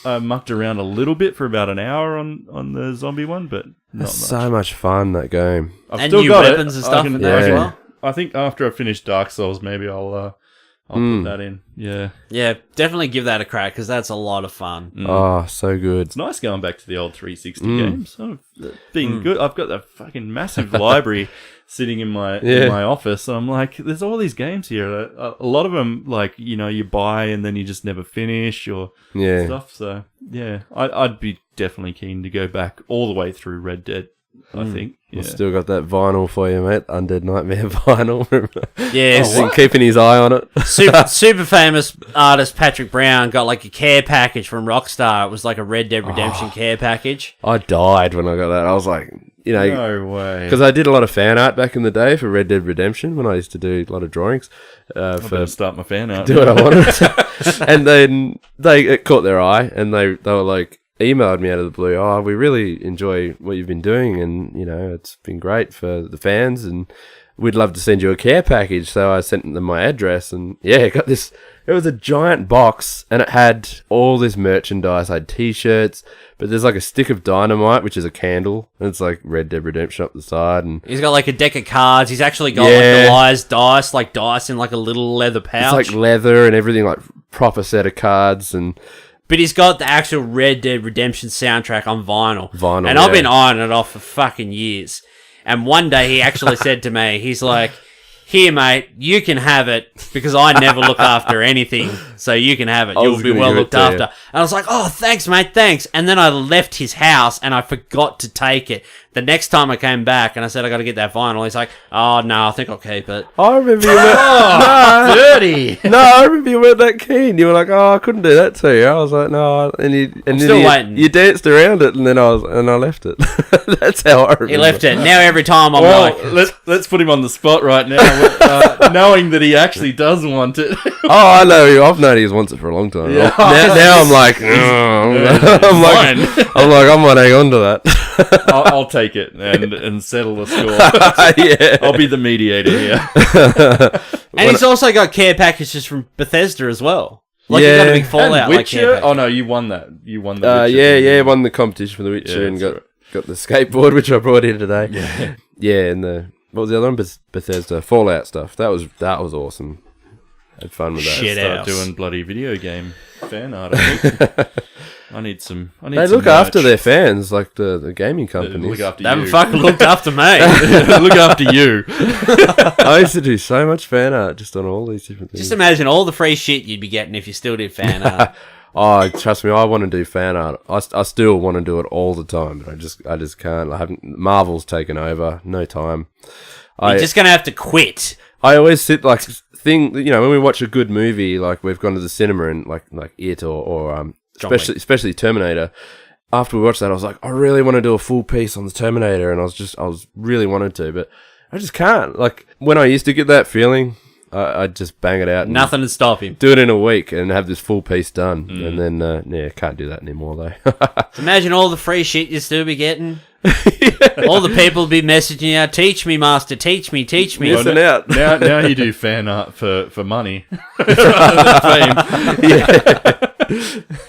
I mucked around a little bit for about an hour on the zombie one, but not much. So much fun, that game. I've and still new got weapons it. and stuff in there as well. I think after I finish Dark Souls, maybe I'll put that in. Yeah, definitely give that a crack, because that's a lot of fun. Oh, so good. It's nice going back to the old 360 games. I've been good. I've got that fucking massive library sitting in my office. And I'm like, there's all these games here. A lot of them, like, you know, you buy and then you just never finish or stuff. So yeah, I'd be definitely keen to go back all the way through Red Dead. I think. Yeah. I've still got that vinyl for you, mate. Undead Nightmare vinyl. Yes. Been keeping his eye on it. super famous artist Patrick Brown got like a care package from Rockstar. It was like a Red Dead Redemption care package. I died when I got that. I was like, you know, no way. Because I did a lot of fan art back in the day for Red Dead Redemption when I used to do a lot of drawings. I better start my fan art. Do what I wanted. And then it caught their eye, and they were like, emailed me out of the blue, oh, we really enjoy what you've been doing, and you know, it's been great for the fans, and we'd love to send you a care package. So I sent them my address, and got this. It was a giant box, and it had all this merchandise. I had t-shirts, but there's like a stick of dynamite, which is a candle, and it's like Red Dead Redemption up the side, and he's got like a deck of cards. He's actually got like the Liar's dice, like dice in like a little leather pouch. It's like leather and everything, like proper set of cards. But he's got the actual Red Dead Redemption soundtrack on vinyl. And I've been eyeing it off for fucking years. And one day he actually said to me, he's like, here, mate, you can have it, because I never look after anything, so you can have it. You'll be well looked after. And I was like, oh, thanks, mate, thanks. And then I left his house, and I forgot to take it. The next time I came back, and I said, I got to get that vinyl, he's like, oh, no, I think I'll keep it. I remember you were dirty. No, I remember you weren't that keen. You were like, oh, I couldn't do that to you. I was like, no. I'm still waiting. You danced around it, and then I left it. That's how I remember. He left it. Now every time I'm like... Let's put him on the spot right now, knowing that he actually does want it. Oh, I know. I've known he wants it for a long time. Yeah. Now I'm like, I might hang on to that. I'll take it and settle the score. Yeah. I'll be the mediator here. And he's also got care packages from Bethesda as well. Like, he's got a big Fallout. And Witcher? Like, oh no, you won that. You won the Witcher. Won the competition for the Witcher and got the skateboard, which I brought in today. Yeah, and what was the other one? Bethesda Fallout stuff. That was awesome. Had fun with that. Start doing bloody video game fan art. I need some. They look after their fans, like the gaming companies. Look after they haven't fucking looked after me. Look after you. I used to do so much fan art just on all these different things. Just imagine all the free shit you'd be getting if you still did fan art. Oh, trust me, I want to do fan art. I still want to do it all the time, but I just can't. I haven't. Marvel's taken over. No time. You're just gonna have to quit. I always sit when we watch a good movie, like we've gone to the cinema and like it or especially Terminator. After we watched that, I was like, I really want to do a full piece on the Terminator, and I was really wanted to, but I just can't. Like when I used to get that feeling, I'd just bang it out. Nothing to stop him. Do it in a week and have this full piece done, and then can't do that anymore though. So imagine all the free shit you'd still be getting. All the people be messaging you, teach me, master, teach me. Missing out. Now you do fan art for money rather than fame.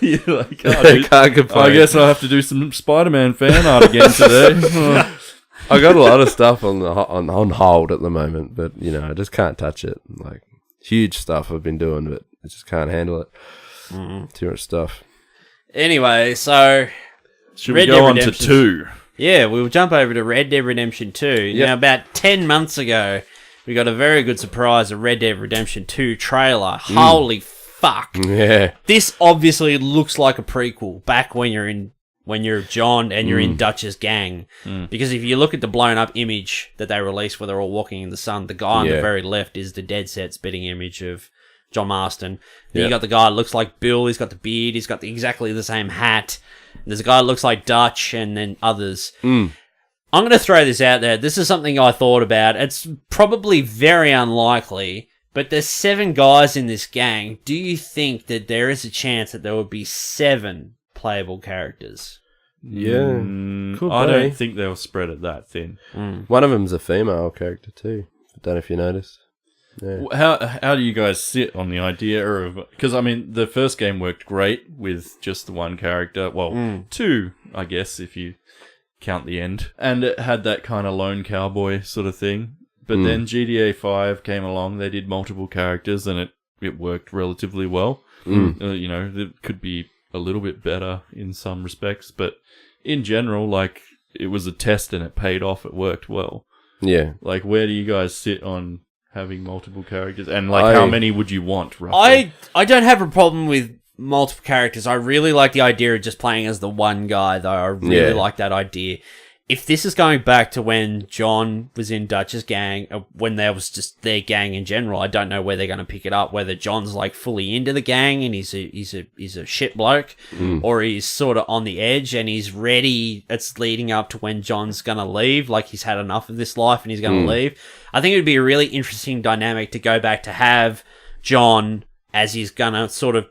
You're like, can't complain. I guess I'll have to do some Spider-Man fan art again today. I got a lot of stuff on hold at the moment, but I just can't touch it. Like, huge stuff I've been doing, but I just can't handle it. Too much stuff. Anyway, so Should Red we go Dead on to Redemption. 2? Yeah, we'll jump over to Red Dead Redemption 2. Yep. Now, about 10 months ago, we got a very good surprise, a Red Dead Redemption 2 trailer. Holy fuck. Yeah. This obviously looks like a prequel back when you're John and you're in Dutch's gang. Because if you look at the blown up image that they released where they're all walking in the sun, the guy on the very left is the dead set spitting image of John Marston. Then you got the guy that looks like Bill, he's got the beard, he's got exactly the same hat. There's a guy that looks like Dutch, and then others. I'm going to throw this out there. This is something I thought about. It's probably very unlikely, but there's 7 guys in this gang. Do you think that there is a chance that there would be 7 playable characters? Yeah. I don't think they'll spread it that thin. One of them's a female character too. I don't know if you noticed. Yeah. How do you guys sit on the idea of... Because, I mean, the first game worked great with just the one character. Well, 2, I guess, if you count the end. And it had that kind of lone cowboy sort of thing. But then GTA 5 came along, they did multiple characters, and it worked relatively well. You know, it could be a little bit better in some respects, but in general, like, it was a test and it paid off, it worked well. Yeah. Like, where do you guys sit on having multiple characters? And, like, how many would you want, roughly? I don't have a problem with multiple characters. I really like the idea of just playing as the one guy, though. I really like that idea. If this is going back to when John was in Dutch's gang, when there was just their gang in general, I don't know where they're going to pick it up. Whether John's like fully into the gang and he's a shit bloke, or he's sort of on the edge and he's ready. It's leading up to when John's going to leave, like he's had enough of this life and he's going to leave. I think it would be a really interesting dynamic to go back to have John as he's going to sort of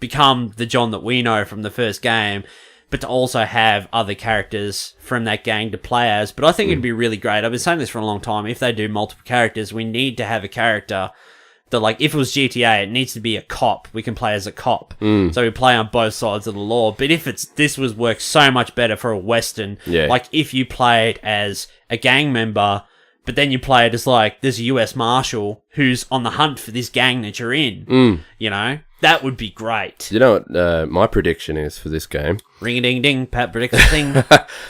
become the John that we know from the first game, but to also have other characters from that gang to play as. But I think it'd be really great. I've been saying this for a long time. If they do multiple characters, we need to have a character that, like, if it was GTA, it needs to be a cop. We can play as a cop. So we play on both sides of the law. But if this was work so much better for a Western, like if you played as a gang member, but then you play it as, like, there's a US Marshal who's on the hunt for this gang that you're in, you know? That would be great. You know what my prediction is for this game? Ring-a-ding-ding, Pat predicts a thing.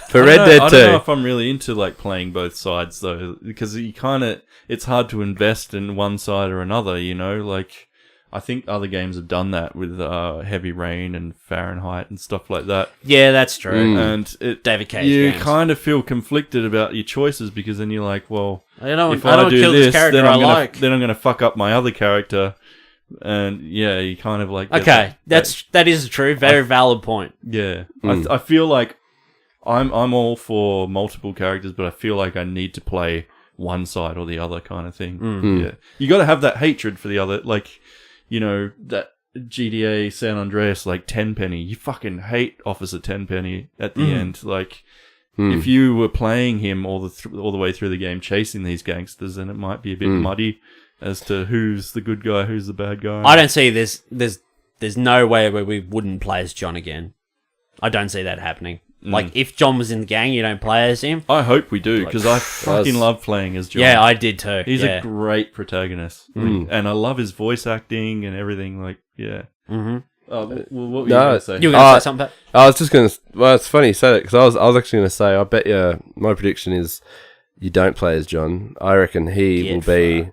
For Red Dead 2. I don't know if I'm really into, like, playing both sides, though, because you kind of... It's hard to invest in one side or another, you know? Like, I think other games have done that with Heavy Rain and Fahrenheit and stuff like that. Yeah, that's true. And David Cage you games. kind of feel conflicted about your choices, because then you're like, well, if I do kill this character then I'm like. then I'm going to fuck up my other character. And yeah, you kind of like... Okay, that is a true, very valid point. Yeah. I feel like I'm all for multiple characters, but I feel like I need to play one side or the other kind of thing. Yeah. You got to have that hatred for the other, like, you know, that GTA San Andreas, like, Tenpenny. You fucking hate Officer Tenpenny at the end. Like, if you were playing him all the way through the game, chasing these gangsters, then it might be a bit muddy as to who's the good guy, who's the bad guy. I don't see there's no way where we wouldn't play as John again. I don't see that happening. Like, if John was in the gang, you don't play as him. I hope we do, because I fucking love playing as John. Yeah, I did too. He's a great protagonist. And I love his voice acting and everything, like, yeah. Well, what were you going to say? You were going to say something, Pat? I was just going to... Well, it's funny you say that, because I was actually going to say, I bet you... My prediction is you don't play as John. I reckon he will be...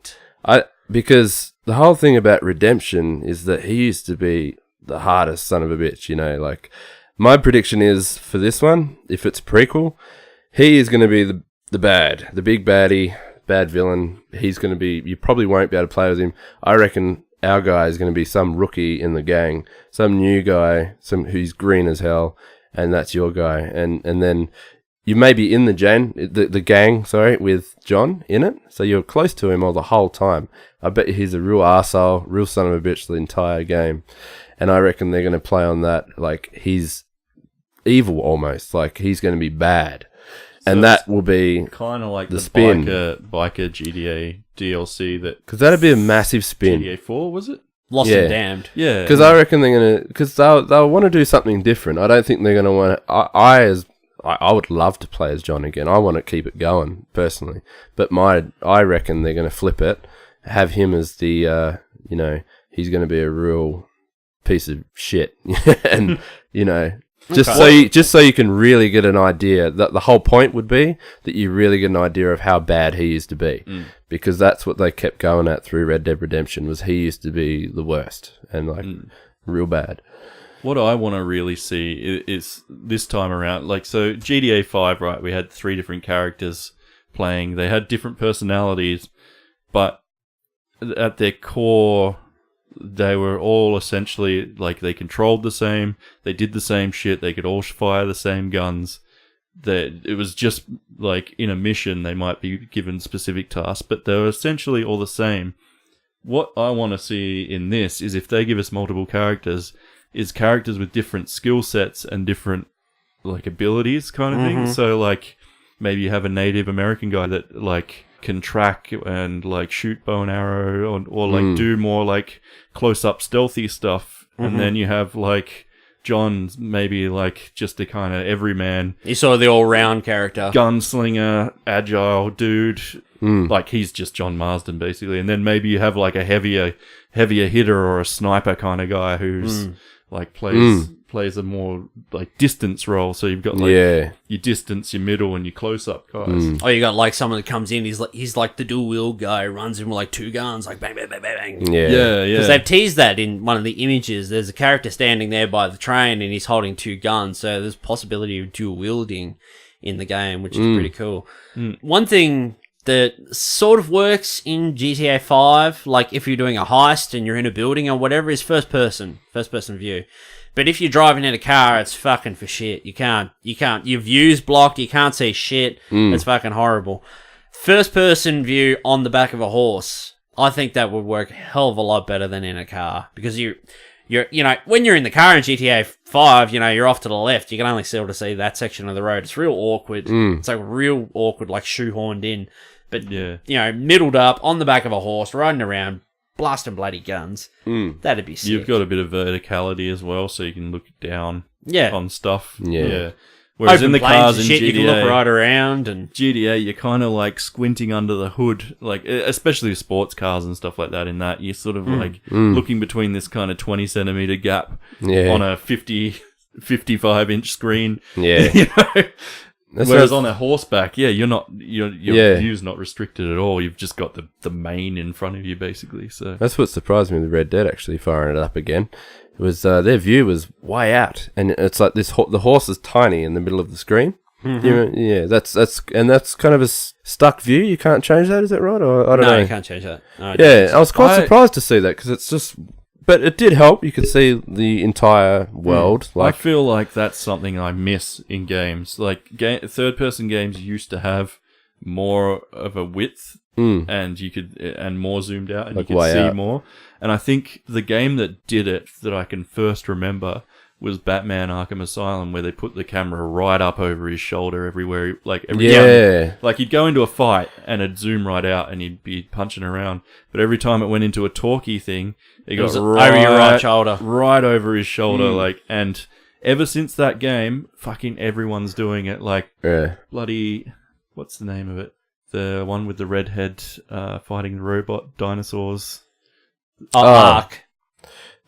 Because the whole thing about Redemption is that he used to be the hardest son of a bitch, you know, like... My prediction is, for this one, if it's a prequel, he is going to be the big baddie, bad villain. He's going to be... You probably won't be able to play with him. I reckon our guy is going to be some rookie in the gang, some new guy, who's green as hell, and that's your guy. And then you may be in the gang, with John in it, so you're close to him all the whole time. I bet you he's a real arsehole, real son of a bitch the entire game. And I reckon they're going to play on that, like, he's evil almost, like he's going to be bad. So and that will be kind of like the spin. biker GTA DLC that... Because that'd be a massive spin. GTA 4, was it? Lost and Damned. Yeah. Because I reckon they're going to... Because they'll want to do something different. I don't think they're going to want to... I would love to play as John again. I want to keep it going, personally. But I reckon they're going to flip it have him as the, he's going to be a real piece of shit. And, just so you can really get an idea. That the whole point would be that you really get an idea of how bad he used to be. Because that's what they kept going at through Red Dead Redemption, was he used to be the worst and, real bad. What I want to really see is this time around, so GTA 5, right, we had 3 different characters playing. They had different personalities, but at their core, they were all essentially, they controlled the same, they did the same shit, they could all fire the same guns. It was just, in a mission, they might be given specific tasks, but they were essentially all the same. What I want to see in this is if they give us multiple characters, is characters with different skill sets and different abilities kind of thing. So maybe you have a Native American guy that can track and shoot bow and arrow or do more close up stealthy stuff, and then you have John's maybe just a kind of everyman. You saw the all round character, gunslinger, agile dude. He's just John Marsden basically, and then maybe you have a heavier hitter or a sniper kind of guy who's plays a more distance role. So you've got your distance, your middle, and your close up guys. Oh, you got someone that comes in. He's the dual wield guy, runs in with 2 guns, bang bang bang bang bang. Yeah. Because they've teased that in one of the images. There's a character standing there by the train, and he's holding 2 guns. So there's possibility of dual wielding in the game, which is pretty cool. One thing that sort of works in GTA 5, if you're doing a heist and you're in a building or whatever, is first person view. But if you're driving in a car, it's fucking for shit. You can't, your view's blocked, you can't see shit. It's fucking horrible. First person view on the back of a horse, I think that would work a hell of a lot better than in a car. Because you're when you're in the car in GTA 5, you're off to the left, you can only sort of see that section of the road. It's real awkward. It's real awkward, shoehorned in. But, middled up, on the back of a horse, riding around, blasting bloody guns. That'd be sick. You've got a bit of verticality as well, so you can look down on stuff. Yeah. Whereas Open in the cars in shit, GTA, you can look right around. And GTA, you're kind of squinting under the hood, especially sports cars and stuff like that. In that, you're sort of looking between this kind of 20 centimeter gap on a 55-inch screen. Yeah. Whereas on a horseback, your view's not restricted at all. You've just got the mane in front of you, basically. So that's what surprised me with Red Dead, actually, firing it up again. It was their view was way out, and it's this. The horse is tiny in the middle of the screen. That's kind of a stuck view. You can't change that, is that right? Or I don't know. No, you can't change that. No, I was quite surprised to see that because it's just. But it did help. You could see the entire world. I feel like that's something I miss in games. Third-person games used to have more of a width, and you could and more zoomed out, and you could see more. And I think the game that did it, that I can first remember, was Batman Arkham Asylum, where they put the camera right up over his shoulder everywhere. You'd go into a fight and it'd zoom right out, and he'd be punching around. But every time it went into a talkie thing, it got right over your right shoulder, right over his shoulder. And ever since that game, fucking everyone's doing it. Bloody, what's the name of it? The one with the redhead fighting the robot dinosaurs. Ark.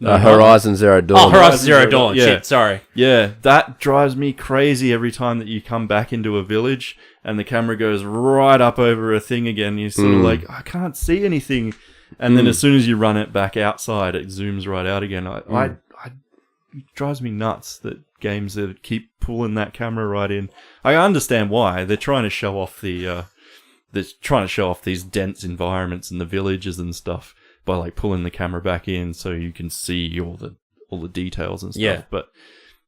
Horizon Zero Dawn. Oh, Horizon Zero Dawn. Yeah. Shit, sorry. Yeah, that drives me crazy every time that you come back into a village and the camera goes right up over a thing again. You're sort of I can't see anything. And then as soon as you run it back outside, it zooms right out again. It drives me nuts that games that keep pulling that camera right in. I understand why. They're trying to show off these dense environments in the villages and stuff by pulling the camera back in so you can see all the details and stuff. Yeah.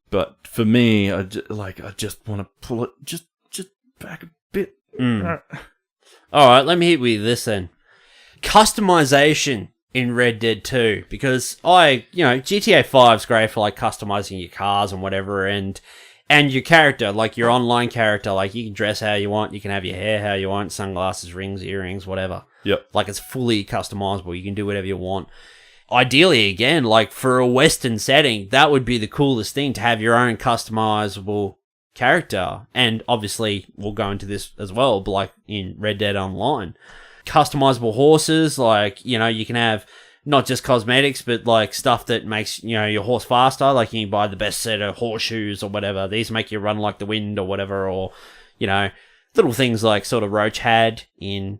But for me, I just want to pull it just back a bit. All right, let me hit with this then. Customization in Red Dead 2, because GTA 5's great for customizing your cars and whatever, and your character, your online character, you can dress how you want, you can have your hair how you want, sunglasses, rings, earrings, whatever. Yep. It's fully customizable. You can do whatever you want. Ideally, again, for a Western setting, that would be the coolest thing, to have your own customizable character. And obviously, we'll go into this as well, but in Red Dead Online. customizable horses, like, you know, you can have not just cosmetics, but like stuff that makes, you know, your horse faster. Like you can buy the best set of horseshoes or whatever. These make you run like the wind or whatever, or, you know, little things like sort of Roach had in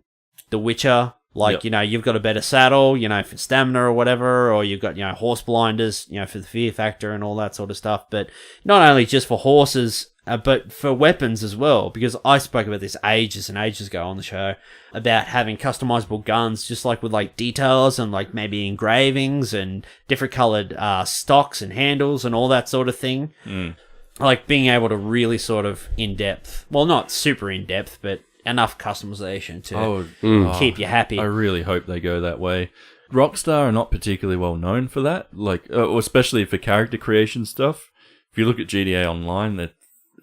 The Witcher. Like, you know, you've got a better saddle, you know, for stamina or whatever, or you've got, you know, horse blinders, you know, for the fear factor and all that sort of stuff. But not only just for horses, but for weapons as well, because I spoke about this ages and ages ago on the show about having customizable guns, just like with like details and like maybe engravings and different colored stocks and handles and all that sort of thing. Like being able to really sort of in-depth, well, not super in-depth, but enough customization to keep you happy. I really hope they go that way. Rockstar are not particularly well known for that, like, especially for character creation stuff. If you look at GTA Online,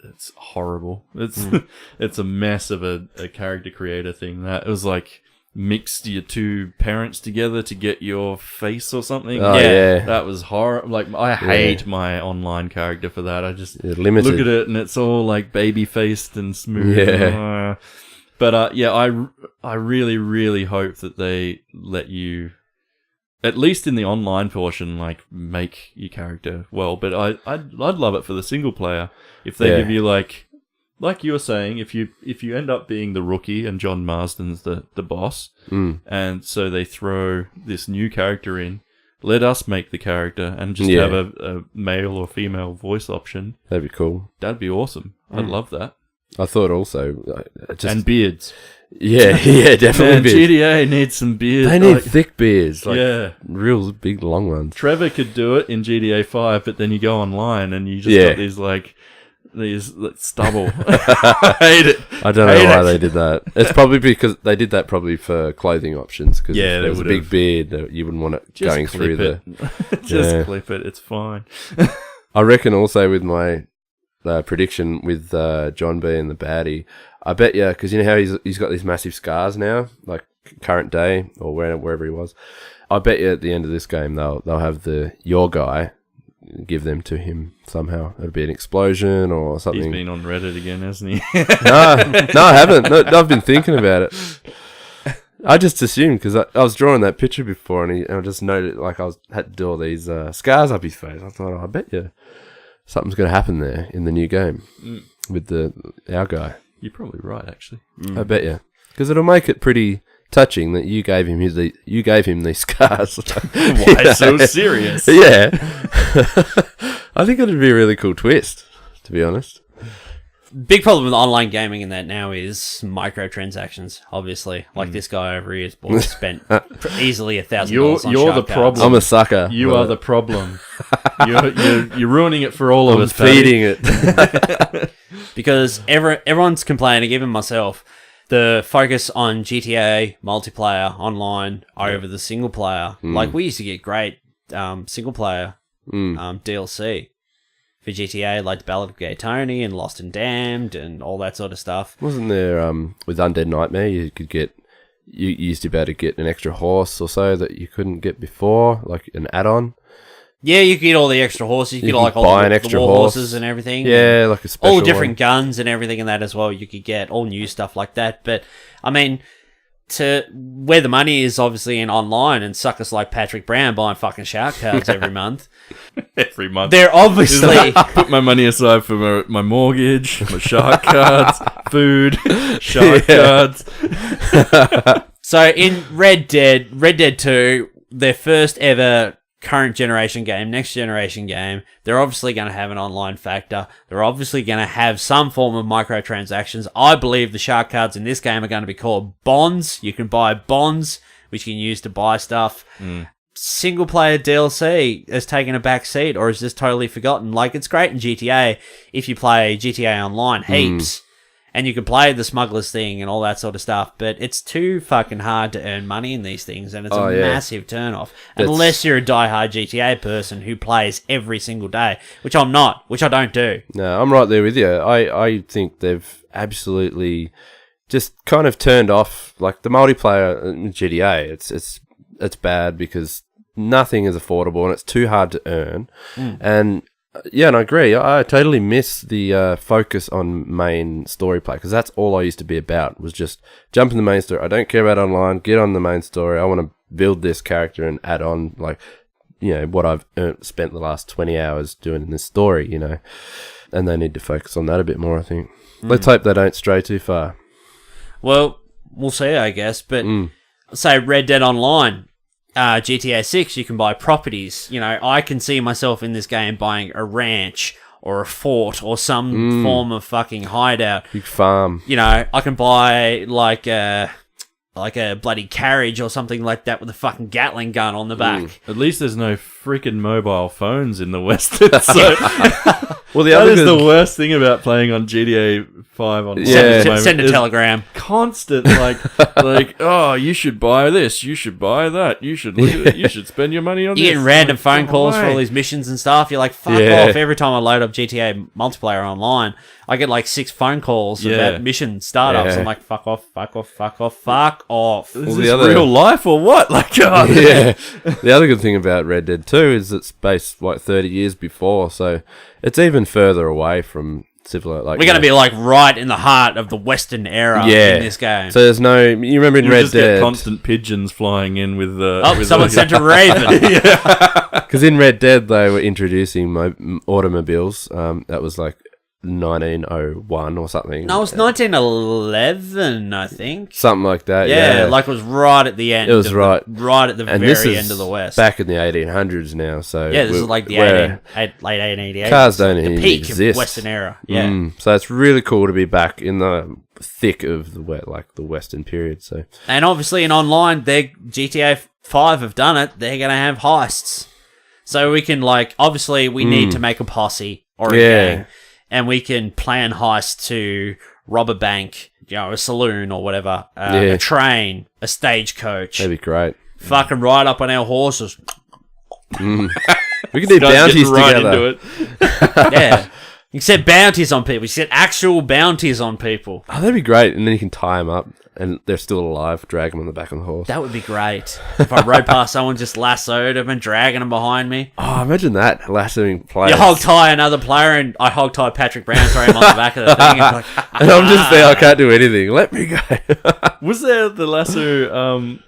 it's horrible. It's a mess of a character creator thing. That it was like mixed your two parents together to get your face or something. Oh, yeah. That was horrible. Like, I hate my online character for that. I just limited. look at it and it's all like baby faced and smooth. Yeah. But I really, really hope that they let you, at least in the online portion, like make your character well. But I'd love it for the single player if they give you like you were saying, if you end up being the rookie and John Marsden's the boss, and so they throw this new character in, let us make the character and just have a male or female voice option. That'd be cool. That'd be awesome. I'd love that. I thought also... and beards. Yeah, definitely Man, beards. GTA needs some beards. They need thick beards. Like, yeah. Real big, long ones. Trevor could do it in GTA 5, but then you go online and you just got these stubble. I hate it. I don't know why they did that. It's probably because they did that probably for clothing options. Because if there was a big beard, you wouldn't want it just going through the... Just clip it. It's fine. I reckon also with my prediction with John being the baddie, I bet you, because you know how he's got these massive scars now, like current day or wherever he was. I bet you at the end of this game they'll have your guy give them to him somehow. It'll be an explosion or something. He's been on Reddit again, hasn't he? No, I haven't. No, I've been thinking about it. I just assumed, because I was drawing that picture before and I just noted, like, had to do all these scars up his face. I thought, I bet you something's going to happen there in the new game with our guy. You're probably right, actually. I bet you, because it'll make it pretty touching that you gave him these scars. Why so serious? Yeah, I think it'd be a really cool twist, to be honest. Big problem with online gaming in that now is microtransactions, obviously. Like this guy over here has spent easily $1,000 on You're the shark problem. cards. I'm a sucker. You are the problem. You're ruining it for all of us. Feeding it. Because everyone's complaining, even myself, the focus on GTA multiplayer online over the single player. Like, we used to get great single player DLC for GTA, like the Ballad of Gay Tony and Lost and Damned and all that sort of stuff. Wasn't there with Undead Nightmare you used to be able to get an extra horse or so that you couldn't get before, like an add-on? Yeah, you could get all the extra horses. You could get like all buy the an extra war horse. horses and everything. Yeah, like a special all different one. guns and everything and that as well. You could get all new stuff like that. But I mean, to where the money is obviously in online and suckers like Patrick Brown buying fucking shark cards every month. Every month. They're obviously Put my money aside for my mortgage, my shark cards, food, shark cards. So in Red Dead 2, their first ever current generation game, next generation game, they're obviously going to have an online factor. They're obviously going to have some form of microtransactions. I believe the shark cards in this game are going to be called bonds. You can buy bonds, which you can use to buy stuff. Single player DLC has taken a back seat or is just totally forgotten. Like, it's great in GTA if you play GTA Online heaps. And you can play the smugglers thing and all that sort of stuff, but it's too fucking hard to earn money in these things, and it's a massive turn-off. Unless you're a diehard GTA person who plays every single day, which I'm not, which I don't do. No, I'm right there with you. I think they've absolutely just kind of turned off, like, the multiplayer in GTA. It's bad because nothing is affordable and it's too hard to earn. And Yeah, and I agree. I totally miss the focus on main story play, because that's all I used to be about, was just jump in the main story. I don't care about online, get on the main story. I want to build this character and add on, like, you know, what I've spent the last 20 hours doing in this story, you know. And they need to focus on that a bit more, I think. Let's hope they don't stray too far. Well, we'll see, I guess. But say Red Dead Online, GTA 6, you can buy properties. You know, I can see myself in this game buying a ranch or a fort or some form of fucking hideout. Big farm. You know, I can buy like a bloody carriage or something like that with a fucking Gatling gun on the back. At least there's no freaking mobile phones in the West. So Well, that is the worst thing about playing on GTA 5 on Send a telegram. Constant, like, oh, you should buy this, you should buy that, you should look at it, you should spend your money on this. You're getting random phone calls for all these missions and stuff. You're like, fuck off. Every time I load up GTA multiplayer online, I get like 6 phone calls about mission startups. I'm like, fuck off, fuck off, fuck off, fuck off. Is this real life or what? Like, God. Yeah. The other good thing about Red Dead 2 is it's based like 30 years before, so it's even further away from civil. Like, we're going to be like right in the heart of the Western era in this game. So there's no. You remember in Red just Dead, get constant pigeons flying in with. Someone sent a raven. Because in Red Dead they were introducing automobiles. That was like 1901 or something. No, it was 1911, I think. Something like that. Yeah, like it was right at the end. It was right at the and very end of the West. Back in the 1800s now. So yeah, this is like the late 1888. Cars don't even the peak exist. of Western era. Yeah. So it's really cool to be back in the thick of the Western period. So, and obviously in online, GTA 5 have done it. They're gonna have heists, so we can obviously we need to make a posse or a gang. And we can plan heists to rob a bank, a saloon or whatever, a train, a stagecoach. That'd be great. Fucking ride up on our horses. We can do bounties right together. Into it. Yeah. You can set bounties on people. You set actual bounties on people. Oh, that'd be great. And then you can tie them up and they're still alive, drag them on the back of the horse. That would be great. If I rode past someone just lassoed them and dragging them behind me. Oh, imagine that, lassoing players. You hog tie another player and I hog tie Patrick Brown, throw him on the back of the thing. And, and I'm just there, I can't do anything. Let me go. Was there the lasso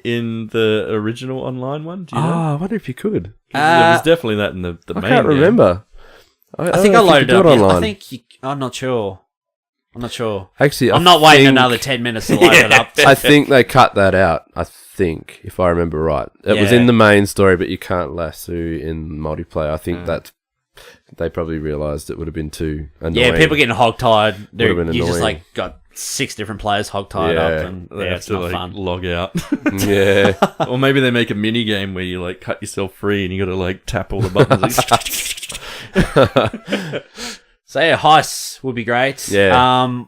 in the original online one? Do you know? I wonder if you could. There was definitely that in the I main can't remember. I think I loaded it up. Online. I'm not sure. Actually, I'm not waiting another 10 minutes to load it up. I think they cut that out. I think, if I remember right, it was in the main story, but you can't lasso in multiplayer. I think that they probably realised it would have been too annoying. Yeah, people getting hog-tied. You just got 6 different players hog-tied up, and it's not fun. Log out. Yeah. Or maybe they make a mini game where you cut yourself free and you got to tap all the buttons. So yeah, heists would be great. Yeah.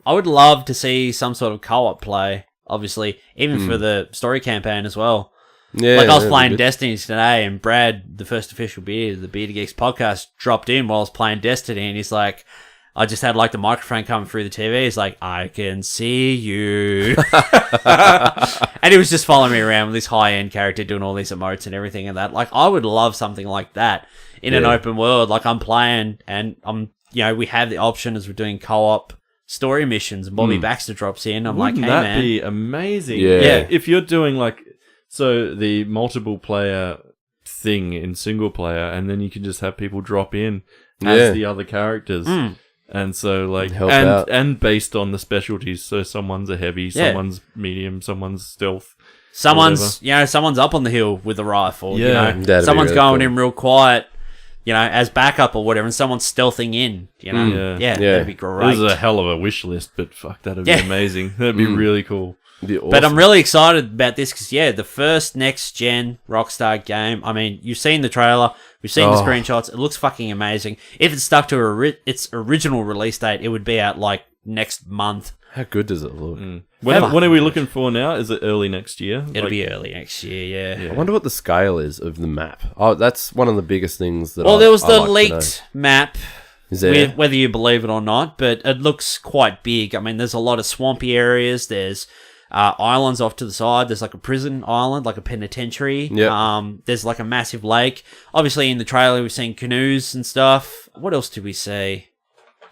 I would love to see some sort of co-op play, obviously, even for the story campaign as well. Yeah. I was playing Destiny today, and Brad, the first official beer, the Bearded Geeks podcast, dropped in while I was playing Destiny, and he's like, I just had the microphone coming through the TV. He's like, I can see you. And he was just following me around with this high-end character doing all these emotes and everything and that. I would love something like that in an open world. I'm playing and we have the option as we're doing co-op story missions and Bobby Baxter drops in. I'm Wouldn't hey that man. be amazing? Yeah. If you're doing the multiple player thing in single player and then you can just have people drop in as the other characters. And so help out. And based on the specialties, so someone's a heavy, someone's medium, someone's stealth. Someone's someone's up on the hill with a rifle. That'd someone's be really going cool. in real quiet, as backup or whatever, and someone's stealthing in. That'd be great. It was a hell of a wish list, but fuck, that'd be amazing. That'd be really cool. Be awesome. But I'm really excited about this because the first next gen Rockstar game. I mean, you've seen the trailer, we've seen the screenshots. It looks fucking amazing. If it stuck to its original release date, it would be out next month. How good does it look? When are we looking for now? Is it early next year? It'll be early next year. Yeah. I wonder what the scale is of the map. Oh, that's one of the biggest things that. There was the like leaked map. Is there? Whether you believe it or not, but it looks quite big. I mean, there's a lot of swampy areas. There's Islands off to the side. There's like a prison island, like a penitentiary. Yep. There's like a massive lake. Obviously, in the trailer, we've seen canoes and stuff. What else did we see?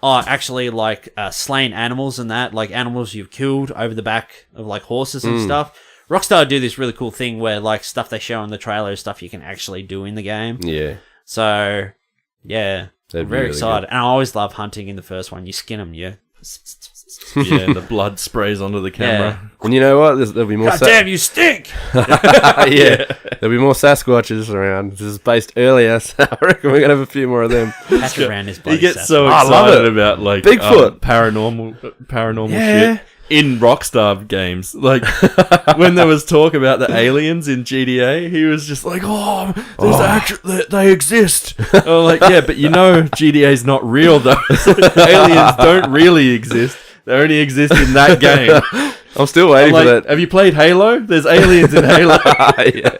Oh, actually, like slain animals and that, like animals you've killed over the back of like horses and stuff. Rockstar do this really cool thing where like stuff they show in the trailer is stuff you can actually do in the game. Yeah. So, yeah, That'd I'm be very really excited. good. And I always love hunting in the first one. You skin them, yeah. Yeah, the blood sprays onto the camera. And you know what? There'll be more. God damn, you stink! Yeah. There'll be more Sasquatches around. This is based earlier, so I reckon we're gonna have a few more of them. Patrick Brand is He bloody gets Sasquatch. so I love excited it. about like Bigfoot. paranormal Yeah. shit in Rockstar games. Like when there was talk about the aliens in GTA, he was just like, "Oh, they exist." I was like, "Yeah, but you know, GTA's not real though. Aliens don't really exist. They only exist in that game." I'm still waiting Like, for that. have you played Halo? There's aliens in Halo. Yeah.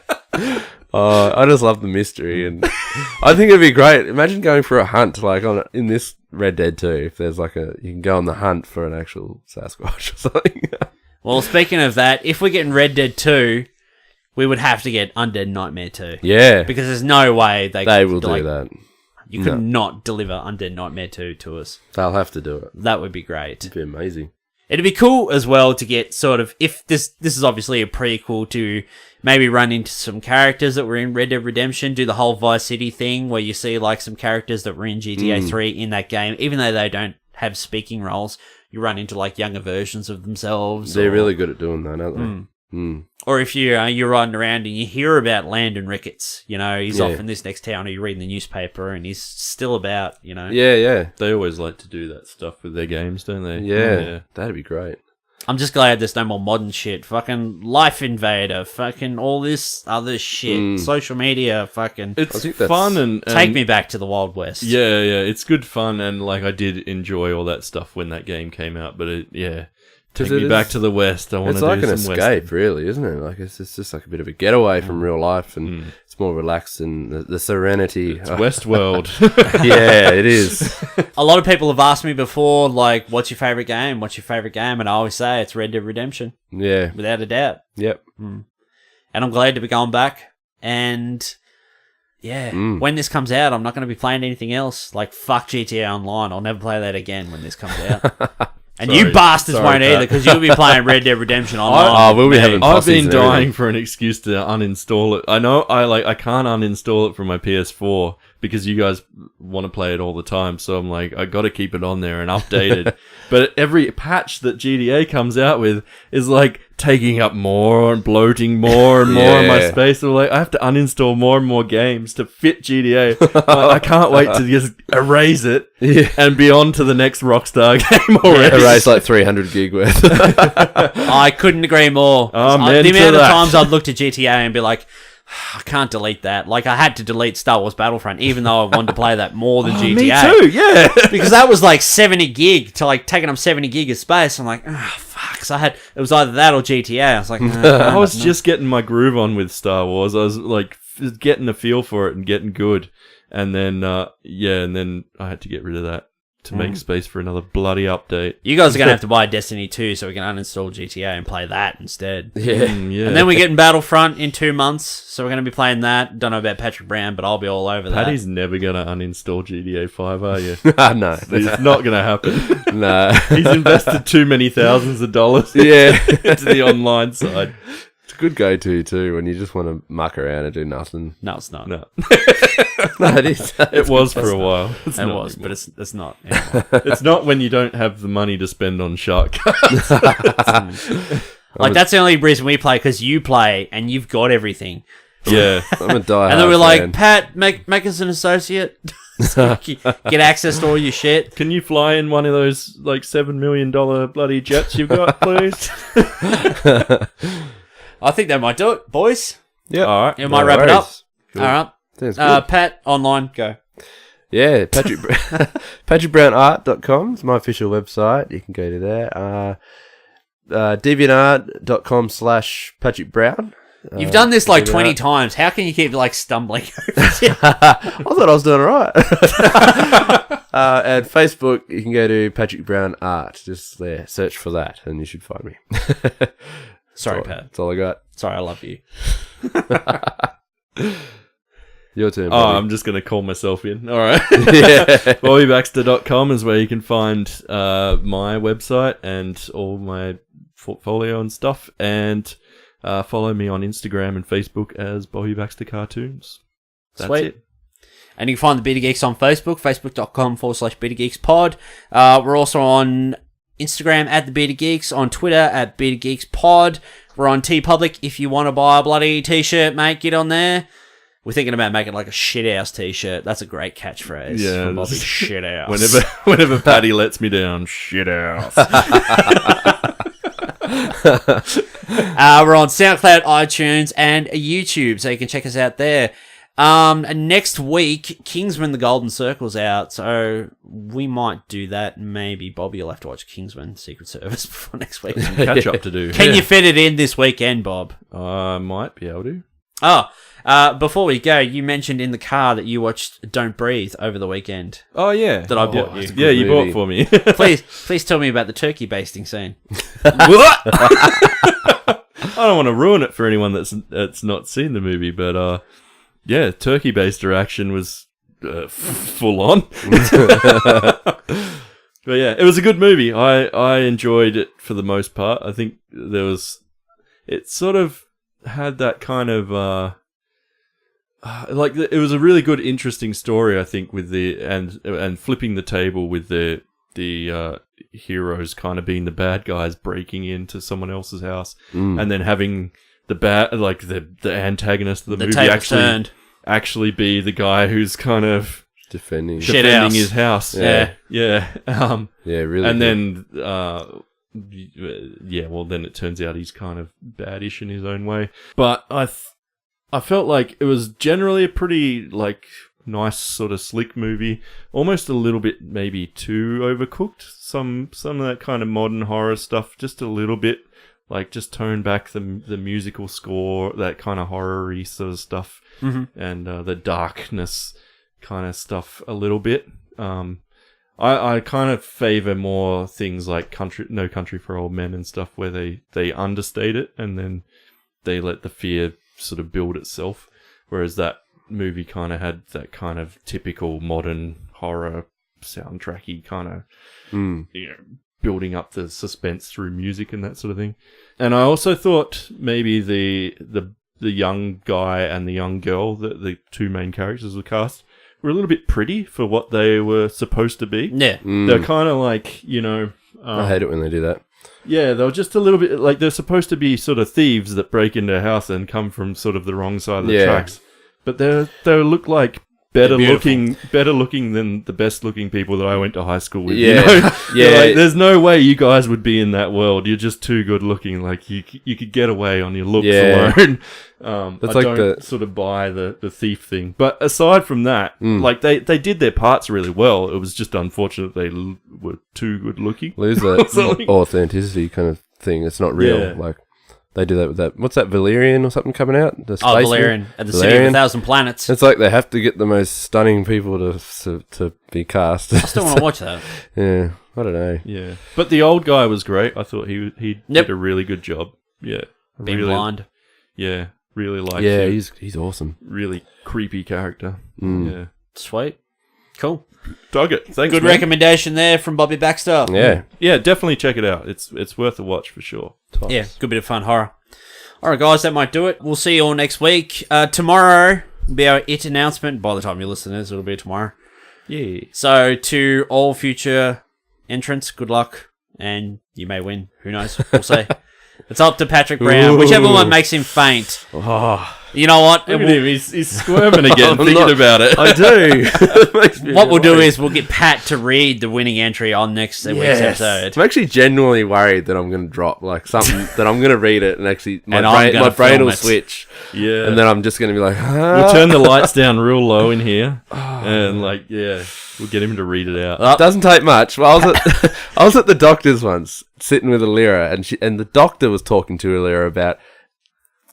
I just love the mystery, and I think it'd be great. Imagine going for a hunt like in this Red Dead 2. If there's like you can go on the hunt for an actual Sasquatch or something. Well, speaking of that, if we're getting Red Dead 2, we would have to get Undead Nightmare 2. Yeah, Because there's no way they will could, like, do that. You could not deliver Undead Nightmare 2 to us. They'll have to do it. That would be great. It'd be amazing. It'd be cool as well to get sort of, if this is obviously a prequel, to maybe run into some characters that were in Red Dead Redemption, do the whole Vice City thing where you see like some characters that were in GTA 3 in that game, even though they don't have speaking roles, you run into like younger versions of themselves. They're really good at doing that, aren't they? Or if you're riding around and you hear about Landon Ricketts, you know, he's Yeah. off in this next town, or you're reading the newspaper and he's still about, you know. Yeah. They always like to do that stuff with their games, don't they? Yeah. That'd be great. I'm just glad there's no more modern shit. Fucking Life Invader, fucking all this other shit. Social media, fucking... It's I think that's- fun and Take me back to the Wild West. Yeah, it's good fun, and like I did enjoy all that stuff when that game came out. But take me back to the West. I want It's to like do an some escape, Western. really, isn't it? Like it's just like a bit of a getaway from real life, and it's more relaxed and the serenity. It's Westworld. Yeah, it is. A lot of people have asked me before, like, what's your favourite game? What's your favourite game? And I always say it's Red Dead Redemption, Yeah. without a doubt. Yep. And I'm glad to be going back. And yeah, when this comes out, I'm not going to be playing anything else. Like, fuck GTA Online. I'll never play that again when this comes out. And Sorry. you bastards Sorry, won't Pat. either, because you'll be playing Red Dead Redemption Online. Oh, we'll be with me. having I've pussies been and dying everything. for an excuse to uninstall it. I know I can't uninstall it from my PS4 because you guys want to play it all the time. So I'm like, I got to keep it on there and updated. But every patch that GTA comes out with is like taking up more and bloating more and more of my Yeah. space. So like, I have to uninstall more and more games to fit GTA. I can't wait to just erase it and be on to the next Rockstar game already. Erase like 300 gig worth. I couldn't agree more. I'm the into amount of that. times I'd look to GTA and be like, I can't delete that. Like, I had to delete Star Wars Battlefront, even though I wanted to play that more than GTA. Me too, yeah. Because that was like 70 gig to like taking up 70 gig of space. I'm like, fuck. So it was either that or GTA. I was like, I was just getting my groove on with Star Wars. I was like getting a feel for it and getting good. And then, and then I had to get rid of that to make space for another bloody update. You guys are going to have to buy Destiny 2 so we can uninstall GTA and play that instead. Yeah. Yeah. And then we're getting Battlefront in 2 months, so we're going to be playing that. Don't know about Patrick Brown, but I'll be all over that. Paddy's never going to uninstall GTA 5, are you? No. It's not going to happen. No. He's invested too many thousands of dollars Yeah. into the online side. It's a good go-to too when you just want to muck around and do nothing. No, it's not. No, No, it is. it was for a while. It's It not was, anymore. but it's not anymore. It's not when you don't have the money to spend on shark cards. Like, that's the only reason we play, because you play and you've got everything. Yeah. I'm a die. And then we're like, Pat, make us an associate. So you get access to all your shit. Can you fly in one of those like $7 million bloody jets you've got, please? I think that might do it, boys. Yeah. All right. You might wrap it up. Cool. All right. Sounds good. Pat, online, go. Yeah, PatrickBrownArt.com is my official website. You can go to there. DeviantArt.com/Patrick Brown. You've done this like check it 20 out. times. How can you keep like stumbling? I thought I was doing all right. And Facebook, you can go to Patrick Brown Art. Just there, search for that, and you should find me. Sorry, Pat. That's all I got. Sorry, I love you. Your turn. Oh, Bobby. I'm just going to call myself in. All right. Yeah. BobbyBaxter.com is where you can find my website and all my portfolio and stuff. And follow me on Instagram and Facebook as Bobby Baxter Cartoons. That's Sweet. it. And you can find the Bearded Geeks on Facebook, facebook.com/Bearded Geeks Pod. We're also on Instagram at the Bearded Geeks, on Twitter at Bearded Geeks Pod. We're on TeePublic. If you want to buy a bloody t-shirt, mate, get on there. We're thinking about making like a shithouse t-shirt. That's a great catchphrase. Yeah, from Bobby. Shithouse. Whenever Paddy lets me down, shit out. We're on SoundCloud, iTunes, and YouTube, so you can check us out there. And next week, Kingsman: The Golden Circle's out, so we might do that. Maybe Bobby will have to watch Kingsman: Secret Service before next week. Catch up to do. Can you fit it in this weekend, Bob? I might be able to. Oh, before we go, you mentioned in the car that you watched Don't Breathe over the weekend. Oh, yeah. That I bought you. Yeah, you movie. bought for me. Please tell me about the turkey basting scene. What? I don't want to ruin it for anyone that's not seen the movie, but yeah, turkey baster action was full on. But yeah, it was a good movie. I enjoyed it for the most part. I think it sort of had that kind of like it was a really good, interesting story. I think with and flipping the table with the heroes kind of being the bad guys breaking into someone else's house, and then having the antagonist of the movie actually be the guy who's kind of defending his house. Yeah. Yeah. really. And good. then well, then it turns out he's kind of baddish in his own way. But I felt like it was generally a pretty like nice sort of slick movie, almost a little bit maybe too overcooked. Some of that kind of modern horror stuff, just a little bit, like just tone back the musical score, that kind of horror-y sort of stuff, and the darkness kind of stuff a little bit. I kind of favor more things like No Country for Old Men and stuff, where they understate it and then they let the fear sort of build itself. Whereas that movie kind of had that kind of typical modern horror soundtracky kind of, building up the suspense through music and that sort of thing. And I also thought maybe the young guy and the young girl, the two main characters of the cast, were a little bit pretty for what they were supposed to be. Yeah. They're kind of like, I hate it when they do that. Yeah, they were just a little bit like they're supposed to be sort of thieves that break into a house and come from sort of the wrong side of the tracks. But they look like better looking than the best looking people that I went to high school with. Yeah. Yeah. Like, there's no way you guys would be in that world. You're just too good looking. Like you could get away on your looks alone. That's I like don't sort of buy the thief thing. But aside from that, like they did their parts really well. It was just unfortunate they were too good looking. Lose that authenticity kind of thing. It's not real. Yeah. Like they do that with that. What's that, Valerian or something coming out? The space Valerian at the City of a Thousand Planets. It's like they have to get the most stunning people to be cast. I still want to watch that. Yeah, I don't know. Yeah, but the old guy was great. I thought he did a really good job. Yeah, Being blind. Yeah, really liked Yeah, him. he's awesome. Really creepy character. Yeah, Sweet. Cool. dug it. Thanks. Good man. recommendation there from Bobby Baxter. Yeah, definitely check it out. It's worth a watch for sure. Yeah, good bit of fun horror. Alright guys, that might do it. We'll see you all next week. Tomorrow will be our IT announcement. By the time you listen to this, it'll be tomorrow. Yeah. So to all future entrants, good luck. And you may win. Who knows? We'll see. It's up to Patrick Brown. Whichever one makes him faint. Oh, You know what? Look at him. He's squirming again thinking about it. I do. What we'll do is we'll get Pat to read the winning entry on next week's episode. I'm actually genuinely worried that I'm going to drop like something that I'm going to read it and actually And I'm my gonna brain film will it. switch. Yeah. And then I'm just going to be like, We'll turn the lights down real low in here. And we'll get him to read it out. It doesn't take much. Well, I was at the doctor's once, sitting with Alira, and the doctor was talking to Alira about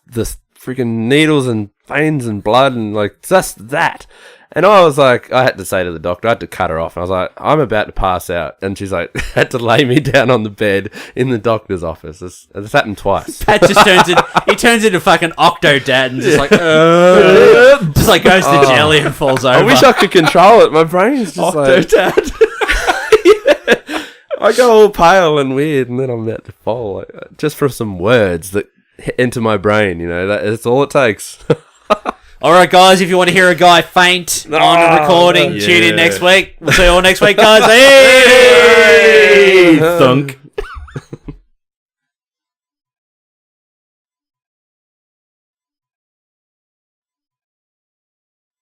the freaking needles and veins and blood and like just that. And I was like, I had to say to the doctor, I had to cut her off. And I was like, I'm about to pass out. And she's like, had to lay me down on the bed in the doctor's office. It's happened twice. Pat just turns into fucking Octodad and just like, just like goes to jelly and falls over. I wish I could control it. My brain's just Octodad. I go all pale and weird, and then I'm about to fall. Like, just for some words that enter my brain, that's all it takes. All right, guys, if you want to hear a guy faint on a recording, tune in next week. We'll see you all next week, guys. Hey! Thunk.